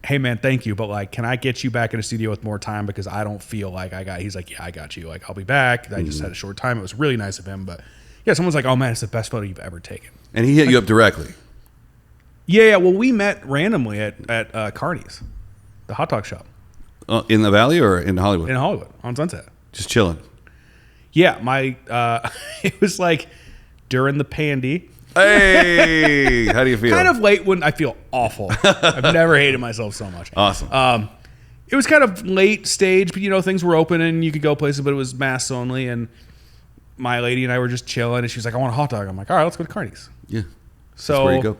hey man, thank you, but like, can I get you back in the studio with more time, because I don't feel like he's like, yeah, I got you. Like, I'll be back. I just had a short time. It was really nice of him, but yeah, someone's like, oh man, it's the best photo you've ever taken. And he hit you up directly. Yeah. Well, we met randomly at Carney's, the hot dog shop. In the Valley or in Hollywood? In Hollywood, on Sunset. Just chilling. Yeah, it was like during the pandy. Hey, how do you feel? Kind of late when I feel awful. I've never hated myself so much. Awesome. It was kind of late stage, but things were open and you could go places, but it was masks only. And my lady and I were just chilling, and she was like, I want a hot dog. I'm like, all right, let's go to Carney's. Yeah. So that's where you go.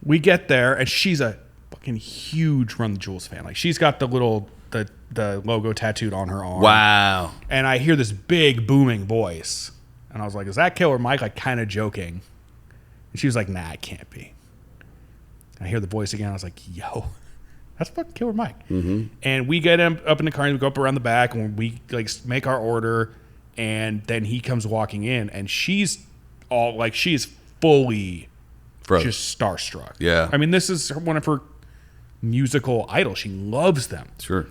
We get there, and she's a fucking huge Run the Jewels fan. Like, she's got the logo tattooed on her arm. Wow. And I hear this big booming voice. And I was like, is that Killer Mike? Like, kind of joking. And she was like, nah, it can't be. I hear the voice again. I was like, yo, that's fucking Killer Mike. Mm-hmm. And we get him up in the car, and we go up around the back, and we like make our order. And then he comes walking in, and she's fully just starstruck. Yeah. I mean, this is one of her musical idols. She loves them. Sure.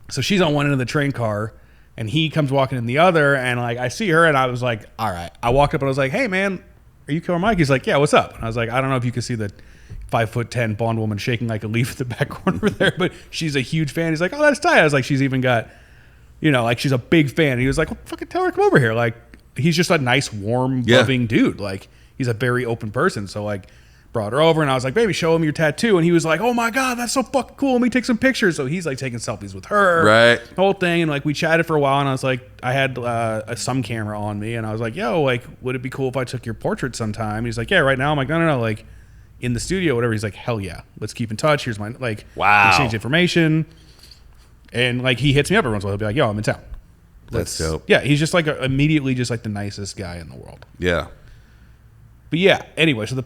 So she's on one end of the train car, and he comes walking in the other, and like I see her, and I was like, all right. I walked up and I was like, hey man, are you Killer Mike? He's like, yeah, what's up? And I was like, I don't know if you can see the 5'10" blonde woman shaking like a leaf in the back corner there, but she's a huge fan. He's like, oh, that's tight. I was like, she's even got, like she's a big fan. And he was like, well, fucking tell her to come over here. Like, he's just a nice, warm, loving dude. Like, he's a very open person. So like, brought her over and I was like, baby, show him your tattoo. And he was like, oh my God, that's so fucking cool. Let me take some pictures. So he's like taking selfies with her. Right. The whole thing. And like, we chatted for a while and I was like, I had some camera on me and I was like, yo, like, would it be cool if I took your portrait sometime? He's like, yeah, right now. I'm like, no. Like in the studio, whatever. He's like, hell yeah. Let's keep in touch. Here's my, like, exchange information. And like, he hits me up every once in a while. He'll be like, yo, I'm in town. That's dope. Yeah. He's just like immediately just like the nicest guy in the world. Yeah. But yeah, anyway, so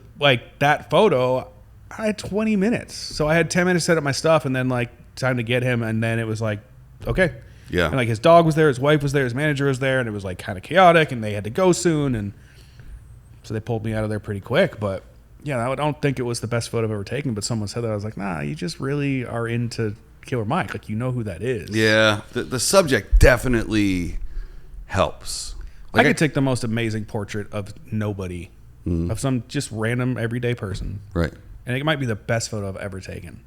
that photo, I had 20 minutes. So I had 10 minutes to set up my stuff and then like time to get him. And then it was like, okay. Yeah. And like his dog was there, his wife was there, his manager was there. And it was like kind of chaotic and they had to go soon. And so they pulled me out of there pretty quick. But yeah, I don't think it was the best photo I've ever taken. But someone said that. I was like, nah, you just really are into Killer Mike. Like, you know who that is. Yeah. The subject definitely helps. Like I could take the most amazing portrait of nobody. Of some just random everyday person. Right. And it might be the best photo I've ever taken.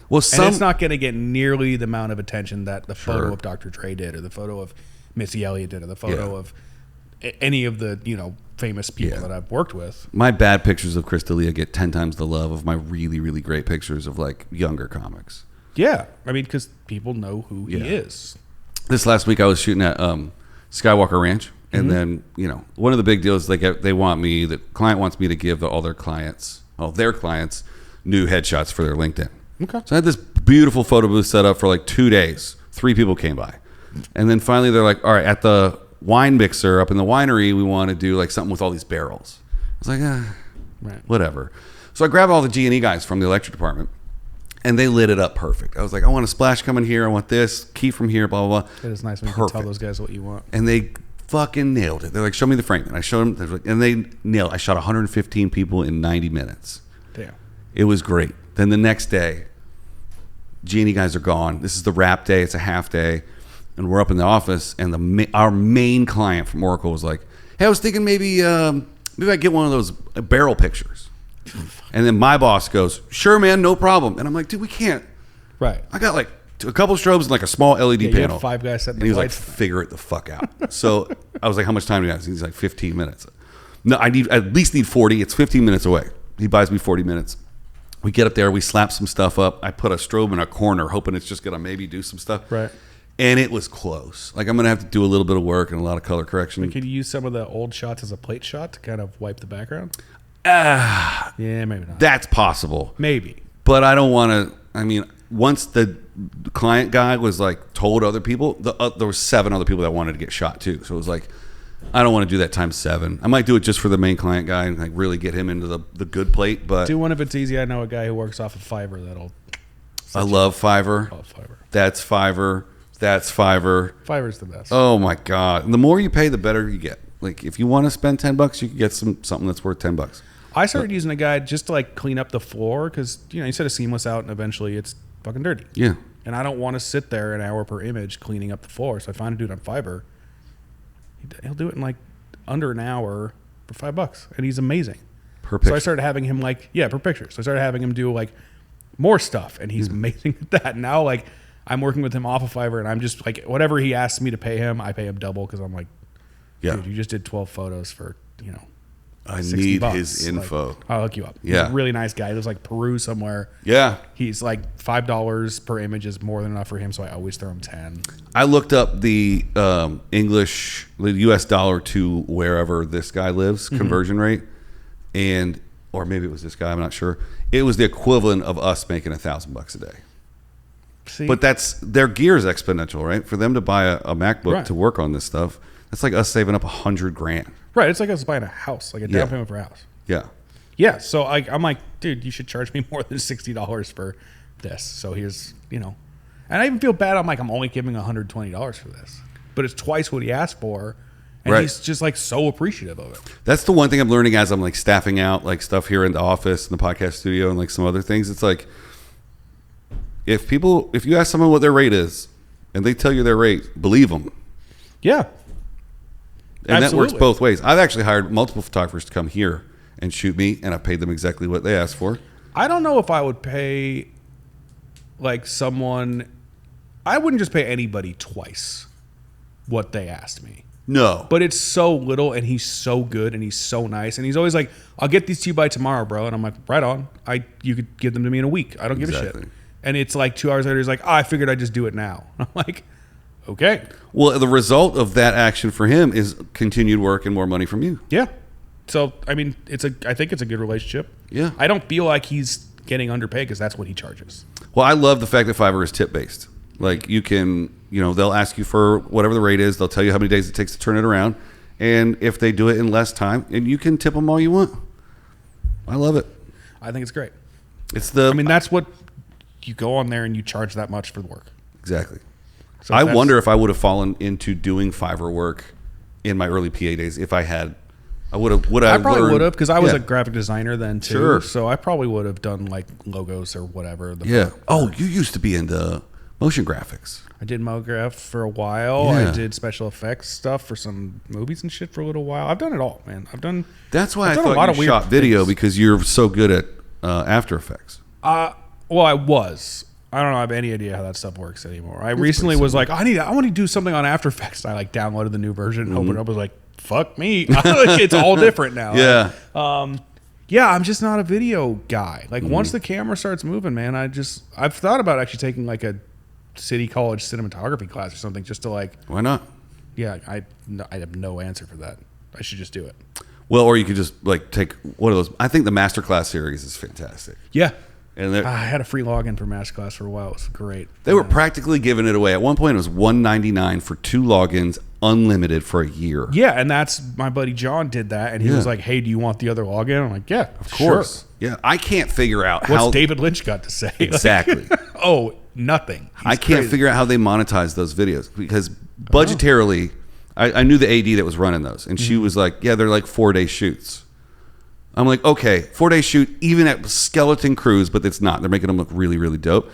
Well, and it's not going to get nearly the amount of attention that the Sure. photo of Dr. Dre did, or the photo of Missy Elliott did, or the photo of any of the famous people that I've worked with. My bad pictures of Chris D'Elia get 10 times the love of my really, really great pictures of like younger comics. Yeah, I mean, because people know who he is. This last week I was shooting at Skywalker Ranch. And then, one of the big deals, the client wants me to give all their clients new headshots for their LinkedIn. Okay. So I had this beautiful photo booth set up for like 2 days. 3 people came by. And then finally they're like, all right, at the wine mixer up in the winery, we want to do like something with all these barrels. I was like, whatever. So I grabbed all the G&E guys from the electric department and they lit it up perfect. I was like, I want a splash coming here. I want this key from here, blah, blah, blah. It is nice when you can tell those guys what you want. And they fucking nailed it. They're like, show me the frame. And I showed them, and they nailed it. I shot 115 people in 90 minutes. Damn. It was great. Then the next day, G&E guys are gone. This is the wrap day. It's a half day. And we're up in the office, and our main client from Oracle was like, hey, I was thinking maybe I get one of those barrel pictures. And then my boss goes, sure, man, no problem. And I'm like, dude, we can't. Right. I got like a couple strobes and like a small LED panel. You had 5 guys setting and he was like, lights. figure it the fuck out. So I was like, how much time do you have? He's like, 15 minutes. No, I at least need 40. It's 15 minutes away. He buys me 40 minutes. We get up there. We slap some stuff up. I put a strobe in a corner, hoping it's just going to maybe do some stuff. Right. And it was close. Like, I'm going to have to do a little bit of work and a lot of color correction. Could you use some of the old shots as a plate shot to kind of wipe the background? Yeah, maybe not. That's possible. Maybe. But I don't want to, once the client guy was like told other people, there were 7 other people that wanted to get shot too. So it was like, I don't want to do that times 7. I might do it just for the main client guy and like really get him into the good plate. But do one if it's easy. I know a guy who works off of Fiverr that'll. I love Fiverr. Oh, Fiverr. That's Fiverr. That's Fiverr. Fiverr's the best. Oh my God! And the more you pay, the better you get. Like if you want to spend $10, you can get something that's worth $10. I started using a guy just to like clean up the floor because you set a seamless out and eventually it's fucking dirty. Yeah. And I don't want to sit there an hour per image cleaning up the floor. So I found a dude on Fiverr. He'll do it in like under an hour for $5, and he's amazing. Per picture. So I started having him per picture. So I started having him do like more stuff, and he's amazing at that. Now like I'm working with him off of Fiverr, and I'm just like whatever he asks me to pay him, I pay him double because I'm like, dude, you just did 12 photos for I need $60. his info. Like, I'll hook you up. Yeah. He's a really nice guy. He lives like Peru somewhere. Yeah. He's like $5 per image is more than enough for him, so I always throw him 10. I looked up the the US dollar to wherever this guy lives conversion rate, or maybe it was this guy. I'm not sure. It was the equivalent of us making $1,000 a day. See? But their gear is exponential, right? For them to buy a MacBook to work on this stuff, that's like us saving up $100,000. Right. It's like us buying a house, like a down payment for a house. Yeah. Yeah. So I'm like, dude, you should charge me more than $60 for this. So here's, and I even feel bad. I'm like, I'm only giving $120 for this, but it's twice what he asked for. And he's just like so appreciative of it. That's the one thing I'm learning as I'm like staffing out like stuff here in the office and the podcast studio and like some other things. It's like, if you ask someone what their rate is and they tell you their rate, believe them. Yeah. And that works both ways. I've actually hired multiple photographers to come here and shoot me, and I've paid them exactly what they asked for. I don't know if I would pay like someone. I wouldn't just pay anybody twice what they asked me. No. But it's so little, and he's so good, and he's so nice, and he's always like, "I'll get these to you by tomorrow, bro." And I'm like, "Right on. You could give them to me in a week. I don't give a shit." And it's like 2 hours later, he's like, "Oh, I figured I'd just do it now." I'm like, "Okay." Well, the result of that action for him is continued work and more money from you. Yeah. So I mean, I think it's a good relationship. Yeah. I don't feel like he's getting underpaid because that's what he charges. Well, I love the fact that Fiverr is tip based. Like you can, they'll ask you for whatever the rate is. They'll tell you how many days it takes to turn it around. And if they do it in less time, and you can tip them all you want. I love it. I think it's great. I mean, that's what you go on there and you charge that much for the work. Exactly. So I wonder if I would have fallen into doing Fiverr work in my early PA days if I had. I probably would have because I was a graphic designer then too. Sure. So I probably would have done like logos or whatever. Oh, you used to be into motion graphics. I did MoGraph for a while. Yeah. I did special effects stuff for some movies and shit for a little while. I've done it all, man. That's why I thought you shot video because you're so good at After Effects. Well, I was. I don't have any idea how that stuff works anymore. I recently was like, I want to do something on After Effects. And I like downloaded the new version and opened it up. I was like, fuck me. It's all different now. Yeah. I'm just not a video guy. Like once the camera starts moving, man, I've thought about actually taking like a city college cinematography class or something just to like. Why not? Yeah, I have no answer for that. I should just do it. Well, or you could just like take one of those. I think the Masterclass series is fantastic. Yeah. And I had a free login for Masterclass for a while. It was great. They were practically giving it away. At one point, it was $199 for 2 logins, unlimited for a year. Yeah, and that's my buddy John did that, and he was like, "Hey, do you want the other login?" I'm like, "Yeah, of course." Sure. Yeah, I can't figure out how David Lynch got to say. Exactly. Nothing. I can't figure out how they monetize those videos because budgetarily, I knew the AD that was running those, and she was like, "Yeah, they're like 4-day shoots." I'm like, okay, 4-day shoot, even at skeleton crews, but it's not. They're making them look really, really dope.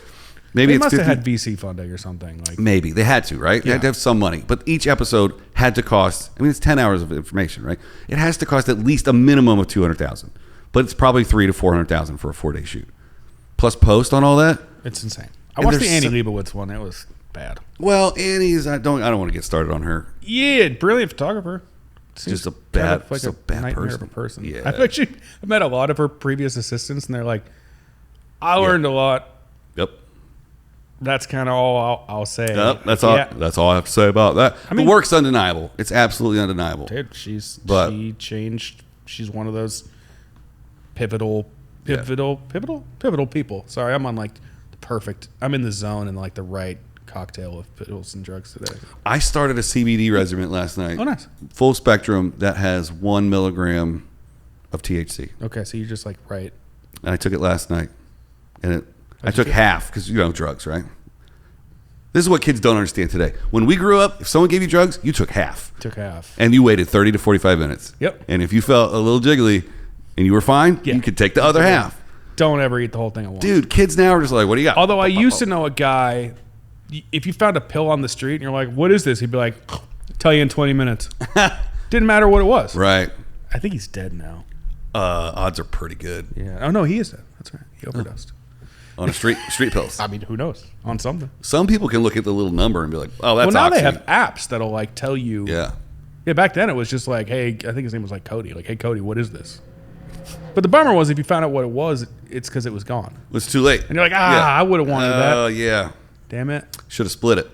Maybe they must have had VC funding or something. Like maybe they had to, right? Yeah. They had to have some money, but each episode had to cost. I mean, it's 10 hours of information, right? It has to cost at least a minimum of $200,000, but it's probably $300,000 to $400,000 for a 4-day shoot, plus post on all that. It's insane. I watched the Annie Leibovitz one. It was bad. Well, Annie's. I don't want to get started on her. Yeah, brilliant photographer. Just a bad person. Yeah. I've met a lot of her previous assistants, and they're like, I learned a lot. Yep. That's kind of all I'll say. Yep. That's all. Yeah. That's all I have to say about that. I mean, the work's undeniable. It's absolutely undeniable. Dude, she changed. She's one of those pivotal people. Sorry, I'm on like the perfect. I'm in the zone and like the right cocktail of pills and drugs today. I started a CBD regimen last night. Oh, nice. Full spectrum that has 1 milligram of THC. Okay, so you're just like right. And I took it last night, and I took half because drugs, right? This is what kids don't understand today. When we grew up, if someone gave you drugs, you took half. And you waited 30 to 45 minutes. Yep. And if you felt a little jiggly and you were fine, you could take the other half. Don't ever eat the whole thing at once. Dude, kids now are just like, what do you got? Although I used to know a guy, if you found a pill on the street and you're like, what is this? He'd be like, I'll tell you in 20 minutes. Didn't matter what it was. Right. I think he's dead now. Odds are pretty good. Yeah. Oh, no, he is dead. That's right. He overdosed. On a street pills. I mean, who knows? On something. Some people can look at the little number and be like, oh, that's Well, now oxy. they have apps that'll like tell you. Yeah. Yeah, back then it was just like, hey, I think his name was like Cody. Like, hey, Cody, what is this? But the bummer was if you found out what it was, it's because it was gone. It was too late. And you're like, I would have wanted that. Oh, yeah. Damn it. Should have split it.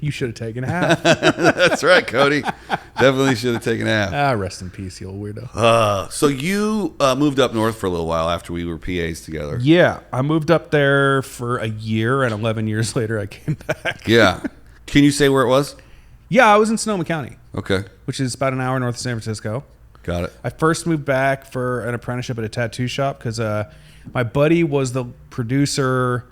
You should have taken half. That's right, Cody. Definitely should have taken half. Rest in peace, you old weirdo. So you moved up north for a little while after we were PAs together. Yeah. I moved up there for a year, and 11 years later I came back. Yeah. Can you say where it was? Yeah, I was in Sonoma County. Okay. Which is about an hour north of San Francisco. Got it. I first moved back for an apprenticeship at a tattoo shop because my buddy was the producer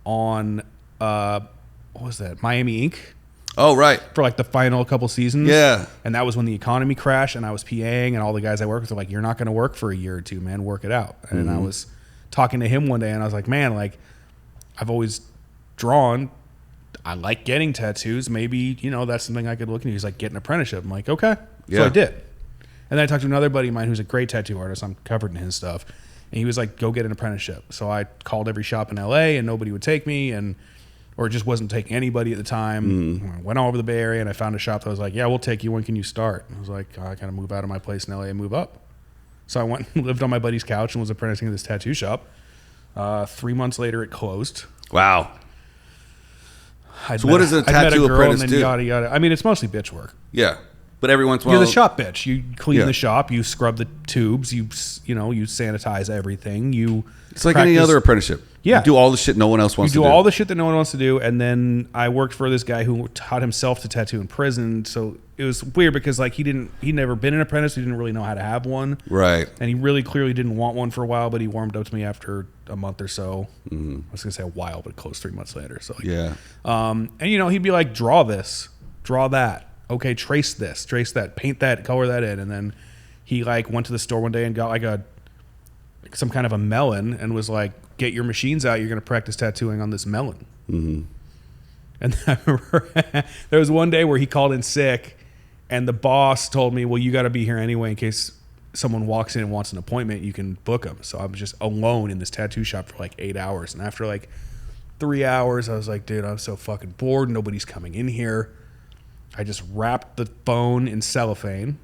on... what was that? Miami Ink. Oh, right. For like the final couple seasons. Yeah. And that was when the economy crashed and I was PAing and all the guys I work with were like, you're not going to work for a year or two, man. Work it out. And I was talking to him one day and I was like, man, like I've always drawn. I like getting tattoos. Maybe, that's something I could look into. He's like, get an apprenticeship. I'm like, okay. Yeah. So I did. And then I talked to another buddy of mine who's a great tattoo artist. I'm covered in his stuff. And he was like, go get an apprenticeship. So I called every shop in LA and nobody would take me, or just wasn't taking anybody at the time. I went all over the Bay Area and I found a shop that was like, yeah, we'll take you. When can you start? And I was like, oh, I kind of move out of my place in LA and move up. So I went and lived on my buddy's couch and was apprenticing at this tattoo shop. 3 months later, it closed. Wow. So what does a tattoo apprentice do? Yada, yada. I mean, it's mostly bitch work. Yeah. But every once in a while, you're the shop bitch. You clean the shop. You scrub the tubes. You sanitize everything. It's like any other apprenticeship. Yeah. You do all the shit no one else wants to do. You do all the shit that no one wants to do. And then I worked for this guy who taught himself to tattoo in prison. So it was weird because like he'd never been an apprentice. He didn't really know how to have one. Right. And he really clearly didn't want one for a while, but he warmed up to me after a month or so. I was going to say a while, but it closed 3 months later. So yeah. And he'd be like, draw this, draw that. Okay, trace this, trace that, paint that, color that in. And then he like went to the store one day and got like some kind of a melon and was like, get your machines out. You're going to practice tattooing on this melon. And I remember there was one day where he called in sick and the boss told me, well, you got to be here anyway in case someone walks in and wants an appointment, you can book them. So I was just alone in this tattoo shop for like 8 hours. And after like 3 hours, I was like, dude, I'm so fucking bored. Nobody's coming in here. I just wrapped the phone in cellophane,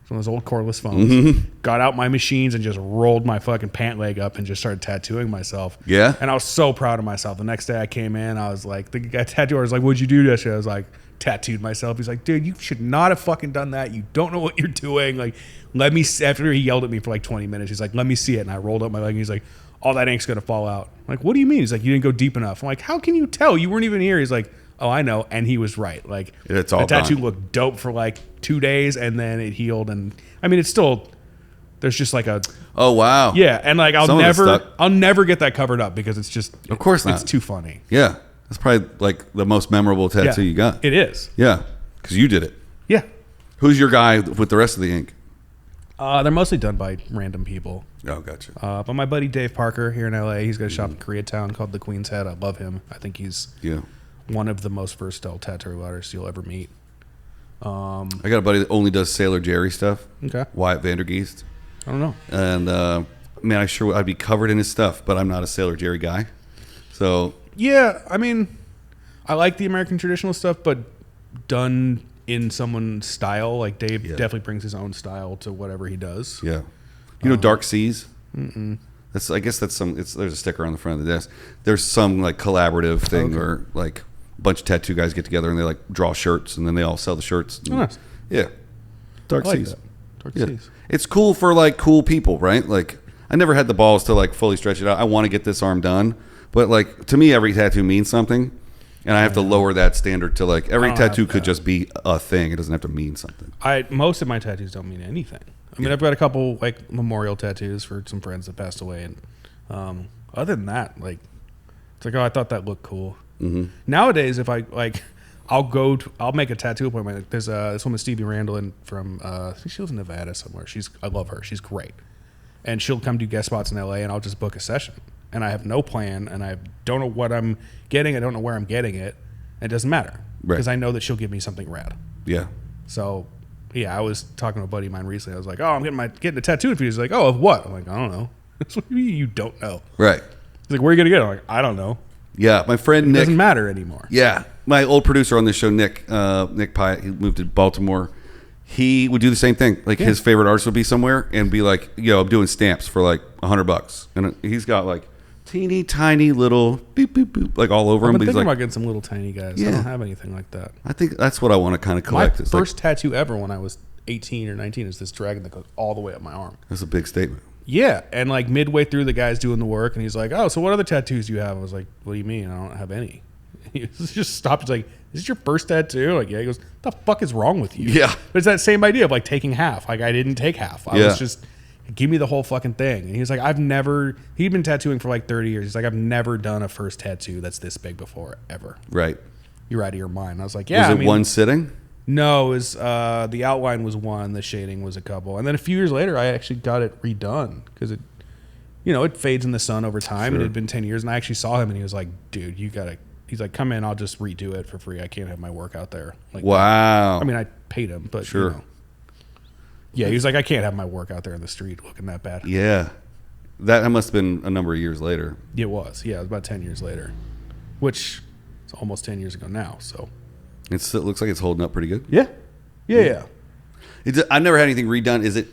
one of those old cordless phones, got out my machines and just rolled my fucking pant leg up and just started tattooing myself. Yeah. And I was so proud of myself. The next day I came in, I was like, the guy tattooer was like, what'd you do yesterday? I was like, tattooed myself. He's like, dude, you should not have fucking done that. You don't know what you're doing. Like, let me see. After he yelled at me for like 20 minutes, he's like, let me see it. And I rolled up my leg and he's like, all that ink's going to fall out. I'm like, what do you mean? He's like, you didn't go deep enough. I'm like, how can you tell? You weren't even here. He's like, oh, I know. And he was right. Like, it's all the tattoo gone. Looked dope for like 2 days and then it healed. And I mean, it's still, there's just like a, oh, wow. Yeah. And like, I'll never get that covered up because it's just, of course not. It's too funny. Yeah. That's probably like the most memorable tattoo you got. It is. Yeah. Because you did it. Yeah. Who's your guy with the rest of the ink? They're mostly done by random people. Oh, gotcha. But my buddy Dave Parker here in LA, he's got a shop in Koreatown called The Queen's Head. I love him. I think he's one of the most versatile tattoo artists you'll ever meet. I got a buddy that only does Sailor Jerry stuff. Okay. Wyatt Vandergeest. I don't know. And man, I'd be covered in his stuff, but I'm not a Sailor Jerry guy. So yeah, I mean, I like the American traditional stuff, but done in someone's style. Like Dave definitely brings his own style to whatever he does. Yeah. You know Dark Seas? I guess that's there's a sticker on the front of the desk. There's some like collaborative thing where like a bunch of tattoo guys get together and they like draw shirts and then they all sell the shirts. Oh, nice. Yeah. Dark Seas. Dark Seas. It's cool for like cool people, right? Like I never had the balls to like fully stretch it out. I want to get this arm done. But like to me, every tattoo means something. And I have to lower that standard to like every tattoo could just be a thing. It doesn't have to mean something. Most of my tattoos don't mean anything. I mean, I've got a couple like memorial tattoos for some friends that passed away, and other than that, like it's like, oh, I thought that looked cool. Nowadays, if I like, I'll make a tattoo appointment. Like, there's this woman Stevie Randall from I think she lives in Nevada somewhere. I love her. She's great, and she'll come do guest spots in LA, and I'll just book a session. And I have no plan, and I don't know what I'm getting. I don't know where I'm getting it. It doesn't matter because I know that she'll give me something rad. Yeah. So, yeah, I was talking to a buddy of mine recently. I was like, "Oh, I'm getting a tattoo." And he's like, "Oh, of what?" I'm like, "I don't know." What do you mean you don't know? Right. He's like, "Where are you gonna get it?" I'm like, "I don't know." Yeah, my friend Nick. It doesn't matter anymore. Yeah, my old producer on this show, Nick Pyatt, he moved to Baltimore. He would do the same thing. Like his favorite artist would be somewhere and be like, "Yo, I'm doing stamps for like $100," and he's got like teeny tiny little boop boop boop like all over him. I've been thinking about getting some little tiny guys. Yeah. I don't have anything like that. I think that's what I want to kind of collect. My first tattoo ever when I was 18 or 19 is this dragon that goes all the way up my arm. That's a big statement. Yeah, and like midway through, the guy's doing the work, and he's like, "Oh, so what other tattoos do you have?" I was like, "What do you mean? I don't have any." He just stopped. He's like, "Is this your first tattoo?" Like, yeah. He goes, "What the fuck is wrong with you?" Yeah, but it's that same idea of like taking half. Like I didn't take half. I was just. Give me the whole fucking thing. And he was like, he'd been tattooing for like 30 years. He's like, I've never done a first tattoo that's this big before, ever. Right. You're out of your mind. I was like, yeah. Was it one sitting? No, it was, the outline was one, the shading was a couple. And then a few years later, I actually got it redone because it fades in the sun over time. Sure. It had been 10 years. And I actually saw him and he was like, dude, he's like, come in, I'll just redo it for free. I can't have my work out there. Like, wow. I mean, I paid him, but sure. Yeah, he was like, I can't have my work out there in the street looking that bad. Yeah. That must have been a number of years later. It was. Yeah, it was about 10 years later, which is almost 10 years ago now. So it looks like it's holding up pretty good. Yeah. I've never had anything redone. Is it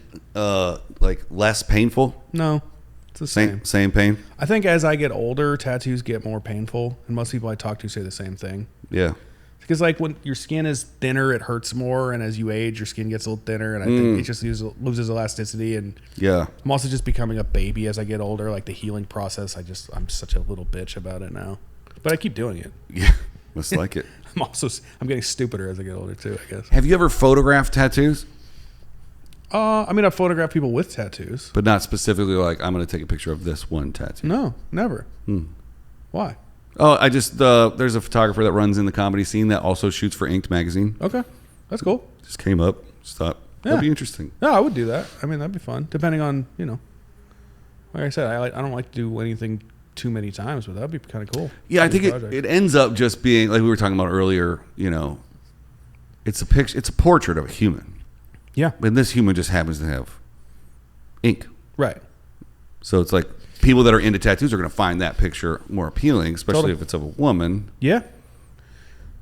like less painful? No, it's the same. Same pain? I think as I get older, tattoos get more painful. And most people I talk to say the same thing. Yeah. Because like when your skin is thinner, it hurts more, and as you age, your skin gets a little thinner, and I think it just loses elasticity. And yeah, I'm also just becoming a baby as I get older. Like the healing process, I'm such a little bitch about it now, but I keep doing it. Yeah, must like it. I'm getting stupider as I get older too, I guess. Have you ever photographed tattoos? I mean, I've photographed people with tattoos, but not specifically like I'm going to take a picture of this one tattoo. No, never. Why? Oh, I just there's a photographer that runs in the comedy scene that also shoots for Inked magazine. Okay, that's cool. Just came up, just thought that'd be interesting. No, I would do that. I mean, that'd be fun, depending on Like I said, I don't like to do anything too many times, but that'd be kind of cool. Yeah, I think it ends up just being like we were talking about earlier. It's a picture, it's a portrait of a human. Yeah, and this human just happens to have ink. Right. So it's like people that are into tattoos are going to find that picture more appealing, especially if it's of a woman. Yeah.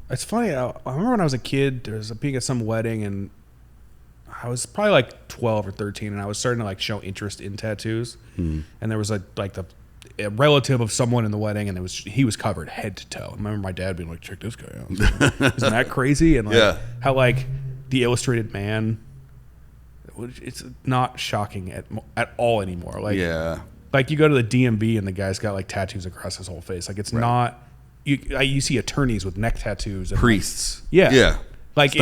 It's funny. I remember when I was a kid, there was being at some wedding, and I was probably like 12 or 13, and I was starting to like show interest in tattoos. And there was a relative of someone in the wedding, and he was covered head to toe. I remember my dad being like, "Check this guy out. Isn't that crazy?" And how like the Illustrated Man, it's not shocking at all anymore. Like like you go to the DMV and the guy's got like tattoos across his whole face. Like it's not. You see attorneys with neck tattoos, and priests. Yeah. Like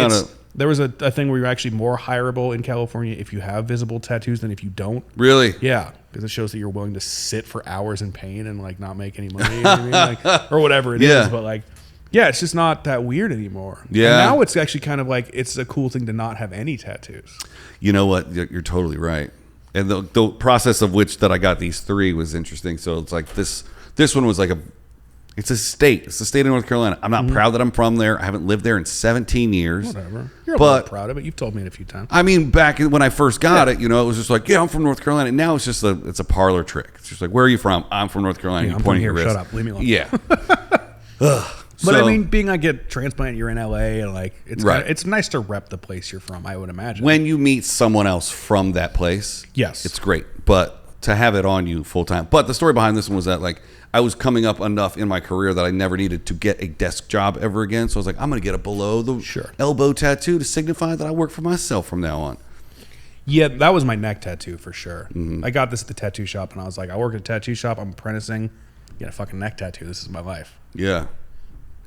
there was a thing where you're actually more hireable in California if you have visible tattoos than if you don't. Really? Yeah, because it shows that you're willing to sit for hours in pain and like not make any money, you know what I mean? Like, or whatever it is. But like, yeah, it's just not that weird anymore. Yeah. And now it's actually kind of like it's a cool thing to not have any tattoos. You know what? You're totally right. And the process of which that I got these 3 was interesting. So it's like this one was like it's a state. It's the state of North Carolina. I'm not proud that I'm from there. I haven't lived there in 17 years. Whatever. You're a little proud of it. You've told me it a few times. I mean, back when I first got it, it was just like, yeah, I'm from North Carolina. And now it's just it's a parlor trick. It's just like, where are you from? I'm from North Carolina. Yeah, I'm pointing here. Shut up. Leave me alone. Yeah. But I mean, being I get transplanted, you're in LA, and like it's nice to rep the place you're from. I would imagine when you meet someone else from that place, yes, it's great. But to have it on you full time. But the story behind this one was that like I was coming up enough in my career that I never needed to get a desk job ever again. So I was like, I'm going to get a below the elbow tattoo to signify that I work for myself from now on. Yeah, that was my neck tattoo for sure. I got this at the tattoo shop, and I was like, I work at a tattoo shop. I'm apprenticing. Get a fucking neck tattoo. This is my life. Yeah.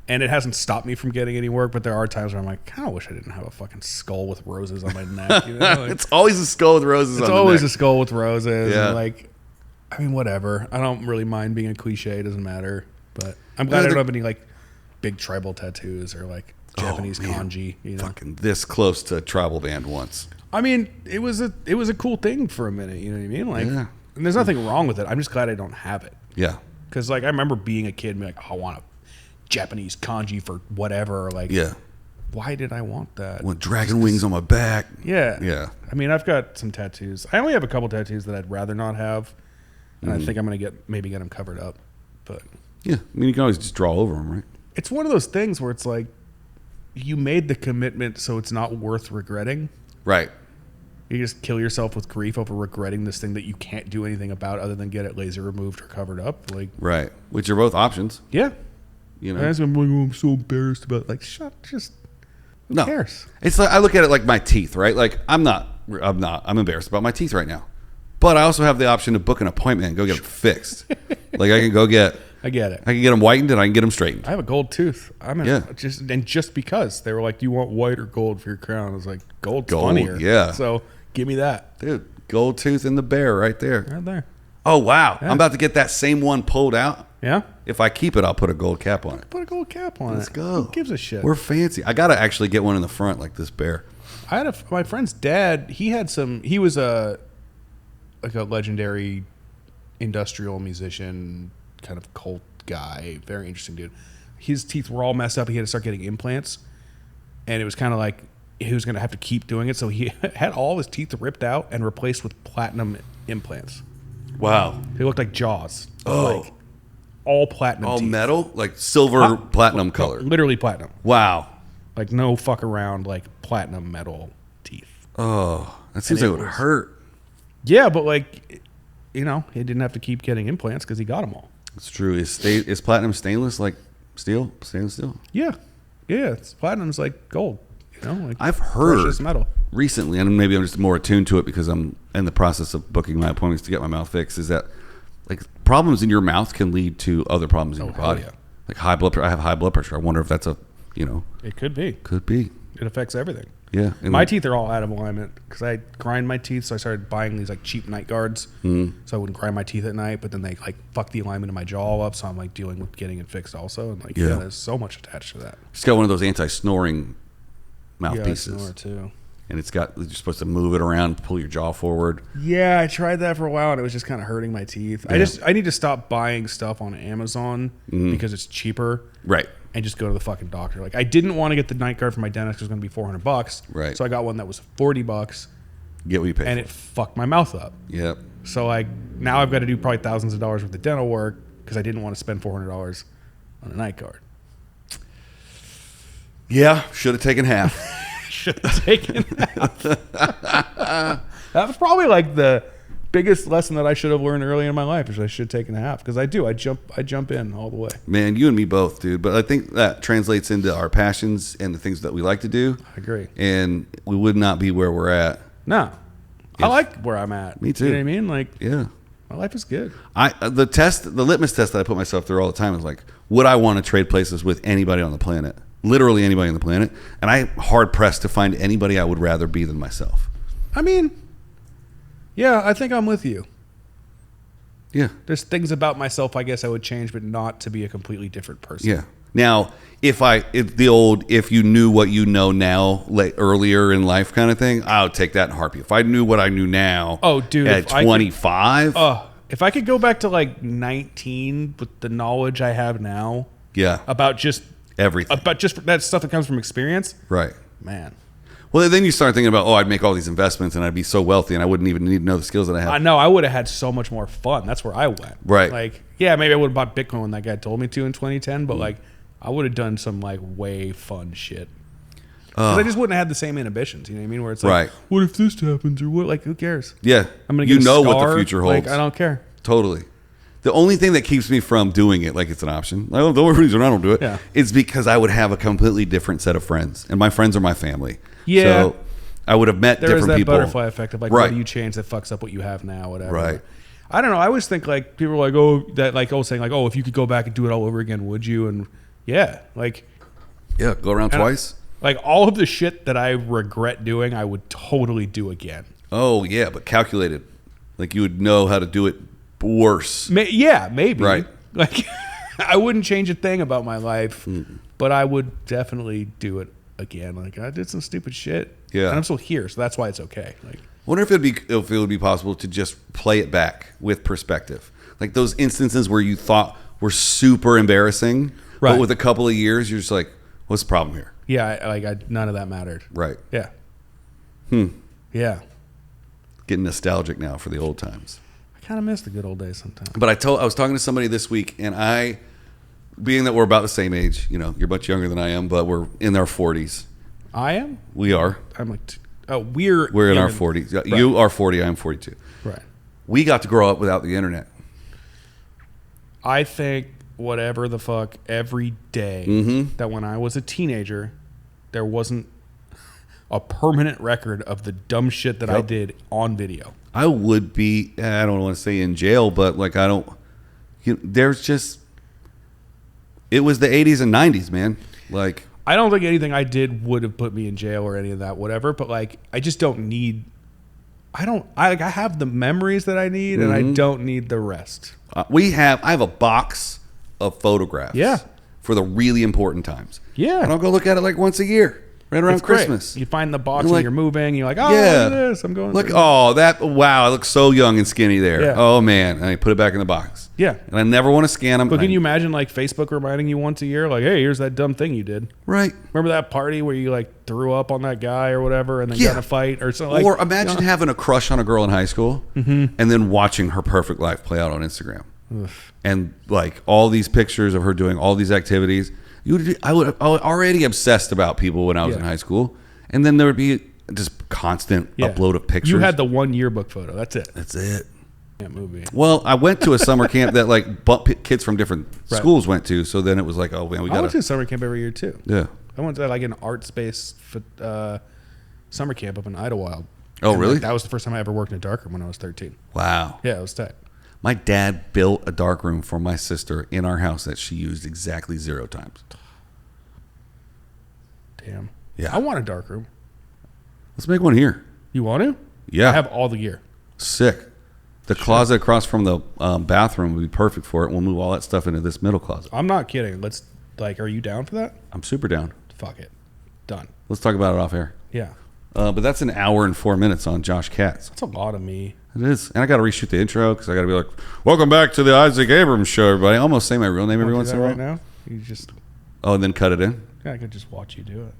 And it hasn't stopped me from getting any work, but there are times where I'm like, I kind of wish I didn't have a fucking skull with roses on my neck. Like, it's always a skull with roses on the neck. It's always a skull with roses. Yeah. And like, I mean, whatever. I don't really mind being a cliche. It doesn't matter. But I'm glad I don't have any like big tribal tattoos or like Japanese kanji. Fucking this close to tribal band once. I mean, it was a cool thing for a minute. You know what I mean? Like, and there's nothing wrong with it. I'm just glad I don't have it. Yeah. Because like I remember being a kid and being like, I want a Japanese kanji for whatever. Like, why did I want that? I want dragon wings on my back. Yeah. I mean, I've got some tattoos. I only have a couple tattoos that I'd rather not have. And I think I'm going to get them covered up. But yeah, I mean, you can always just draw over them, right? It's one of those things where it's like you made the commitment, so it's not worth regretting. Right. You just kill yourself with grief over regretting this thing that you can't do anything about other than get it laser removed or covered up. Like, right. Which are both options. Yeah. You know, and I'm like, I'm so embarrassed about it. Like, who cares? It's like I look at it like my teeth, right? Like I'm embarrassed about my teeth right now. But I also have the option to book an appointment and go get them fixed. Like I can go get. I get it. I can get them whitened and I can get them straightened. I have a gold tooth. Just because they were like, "Do you want white or gold for your crown?" I was like, "Gold's funnier." Yeah. So give me that, dude. Gold tooth in the bear, right there. Right there. Oh wow! Yeah. I'm about to get that same one pulled out. Yeah. If I keep it, I'll put a gold cap on it. Put a gold cap on it. Let's go. Who gives a shit? We're fancy. I gotta actually get one in the front like this bear. I had my friend's dad. He was a legendary industrial musician, kind of cult guy, very interesting dude. His teeth were all messed up. He had to start getting implants, and it was kind of like he was going to have to keep doing it. So he had all his teeth ripped out and replaced with platinum implants. Wow. They looked like Jaws. Like all platinum all teeth. Metal? Like silver platinum color. Literally platinum. Wow. Like no fuck around, like platinum metal teeth. Oh, that seems like it would hurt. Yeah, but like, you know, he didn't have to keep getting implants because he got them all. It's true. Is platinum stainless like steel? Stainless steel? Yeah. Yeah, platinum's like gold. You know, like I've heard precious metal. Recently, and maybe I'm just more attuned to it because I'm in the process of booking my appointments to get my mouth fixed, is that like problems in your mouth can lead to other problems in your body. Yeah. Like high blood pressure. I have high blood pressure. I wonder if that's It could be. Could be. It affects everything. Yeah. My teeth are all out of alignment because I grind my teeth, so I started buying these like cheap night guards, so I wouldn't grind my teeth at night. But then they like fuck the alignment of my jaw up, so I'm like dealing with getting it fixed also. And like, yeah there's so much attached to that. It's got one of those anti-snoring mouthpieces. Yeah, I snore too. And you're supposed to move it around, pull your jaw forward. Yeah, I tried that for a while, and it was just kind of hurting my teeth. Yeah. I need to stop buying stuff on Amazon because it's cheaper. Right. And just go to the fucking doctor. Like, I didn't want to get the night guard for my dentist because it was going to be $400. Right. So I got one that was $40. Get what you pay and for. It fucked my mouth up. Yep. So like now I've got to do probably thousands of dollars worth of dental work because I didn't want to spend $400 on a night guard. Yeah, should have taken half. Should have taken half. That was probably like the biggest lesson that I should have learned early in my life is I should have taken half because I do. I jump in all the way. Man, you and me both, dude. But I think that translates into our passions and the things that we like to do. I agree. And we would not be where we're at. No. I like where I'm at. Me too. You know what I mean? Like, yeah. My life is good. The litmus test that I put myself through all the time is like, would I want to trade places with anybody on the planet? Literally anybody on the planet. And I'm hard pressed to find anybody I would rather be than myself. I mean, yeah, I think I'm with you. Yeah. There's things about myself I guess I would change, but not to be a completely different person. Yeah. Now, if you knew what you know now, like earlier in life kind of thing, I would take that in a heartbeat. If I knew what I knew now, at 25, if I could go back to like 19 with the knowledge I have now, about just everything, about just that stuff that comes from experience, right, man. Well, then you start thinking about, I'd make all these investments and I'd be so wealthy and I wouldn't even need to know the skills that I have. I know. I would have had so much more fun. That's where I went. Right. Like, yeah, maybe I would have bought Bitcoin when that guy told me to in 2010, but like, I would have done some like way fun shit. Because I just wouldn't have had the same inhibitions. You know what I mean? Where it's like, what if this happens or what? Like, who cares? Yeah. I'm gonna get what the future holds. Like, I don't care. Totally. The only thing that keeps me from doing it, like it's an option, the only reason I don't do it, is because I would have a completely different set of friends, and my friends are my family. Yeah. So I would have met different people. There is that butterfly effect of like, what do you change that fucks up what you have now, whatever. Right. I don't know. I always think like people are like, saying like, if you could go back and do it all over again, would you? And go around twice. Like all of the shit that I regret doing, I would totally do again. Oh yeah, but calculated. Like you would know how to do it worse. Maybe. Right. Like I wouldn't change a thing about my life, but I would definitely do it again. Like I did some stupid shit. Yeah. And I'm still here, so that's why it's okay. Like, I wonder if it would be possible to just play it back with perspective. Like those instances where you thought were super embarrassing, but with a couple of years, you're just like, what's the problem here? Yeah, none of that mattered. Right. Yeah. Yeah. Getting nostalgic now for the old times. I kind of miss the good old days sometimes. But I was talking to somebody this week, and being that we're about the same age, you're much younger than I am, but we're in our 40s. I am? We are. I'm like, we're in our 40s. Right. You are 40, I'm 42. Right. We got to grow up without the internet. I think whatever the fuck every day that when I was a teenager, there wasn't a permanent record of the dumb shit that I did on video. I would be, I don't want to say in jail, but like there's just, it was the 80s and 90s, man. Like, I don't think anything I did would have put me in jail or any of that, whatever. But like, I just don't need. I have the memories that I need, and I don't need the rest. I have a box of photographs. Yeah. For the really important times. Yeah. And I'll go look at it like once a year. right around It's great. Christmas. You find the box You're when like, you're moving. You're like, oh, yeah. look at this. I'm going. Look, through. wow, I look so young and skinny there. Yeah. Oh man, and I put it back in the box. Yeah. And I never want to scan them. But can you imagine like Facebook reminding you once a year, like, hey, here's that dumb thing you did. Right. Remember that party where you like threw up on that guy or whatever, and then got in a fight or something? Like, or imagine having a crush on a girl in high school and then watching her perfect life play out on Instagram. And like all these pictures of her doing all these activities. I was already obsessed about people when I was in high school, and then there would be just constant upload of pictures. You had the one yearbook photo. That's it. That's it. That movie. Well, I went to a summer camp that like kids from different schools went to, so then it was like, oh man, I went to a summer camp every year too. Yeah. I went to like an art space summer camp up in Idlewild. Oh, really? That was the first time I ever worked in a darkroom when I was 13. Wow. Yeah, it was tight. My dad built a darkroom for my sister in our house that she used exactly 0 times. Damn. Yeah. I want a darkroom. Let's make one here. You want to? Yeah. I have all the gear. Sick. The closet across from the bathroom would be perfect for it. We'll move all that stuff into this middle closet. I'm not kidding. Let's are you down for that? I'm super down. Fuck it. Done. Let's talk about it off air. Yeah. But that's an hour and 4 minutes on Josh Katz. That's a lot of me. It is. And I got to reshoot the intro because I got to be like, welcome back to the Isaac Abrams show, everybody. I almost say my real name every once in a while. Right now? You just... Oh, and then cut it in? Yeah, I could just watch you do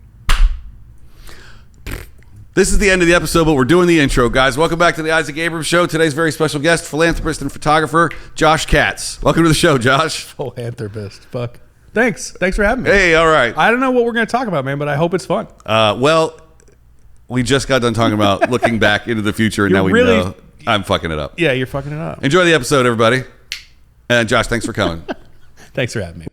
it. This is the end of the episode, but we're doing the intro, guys. Welcome back to the Isaac Abrams Show. Today's very special guest, philanthropist and photographer, Josh Katz. Welcome to the show, Josh. Philanthropist. Fuck. Thanks for having me. Hey, all right. I don't know what we're going to talk about, man, but I hope it's fun. Well, we just got done talking about looking back into the future, and now we know I'm fucking it up. Yeah, you're fucking it up. Enjoy the episode, everybody. And Josh, thanks for coming. Thanks for having me.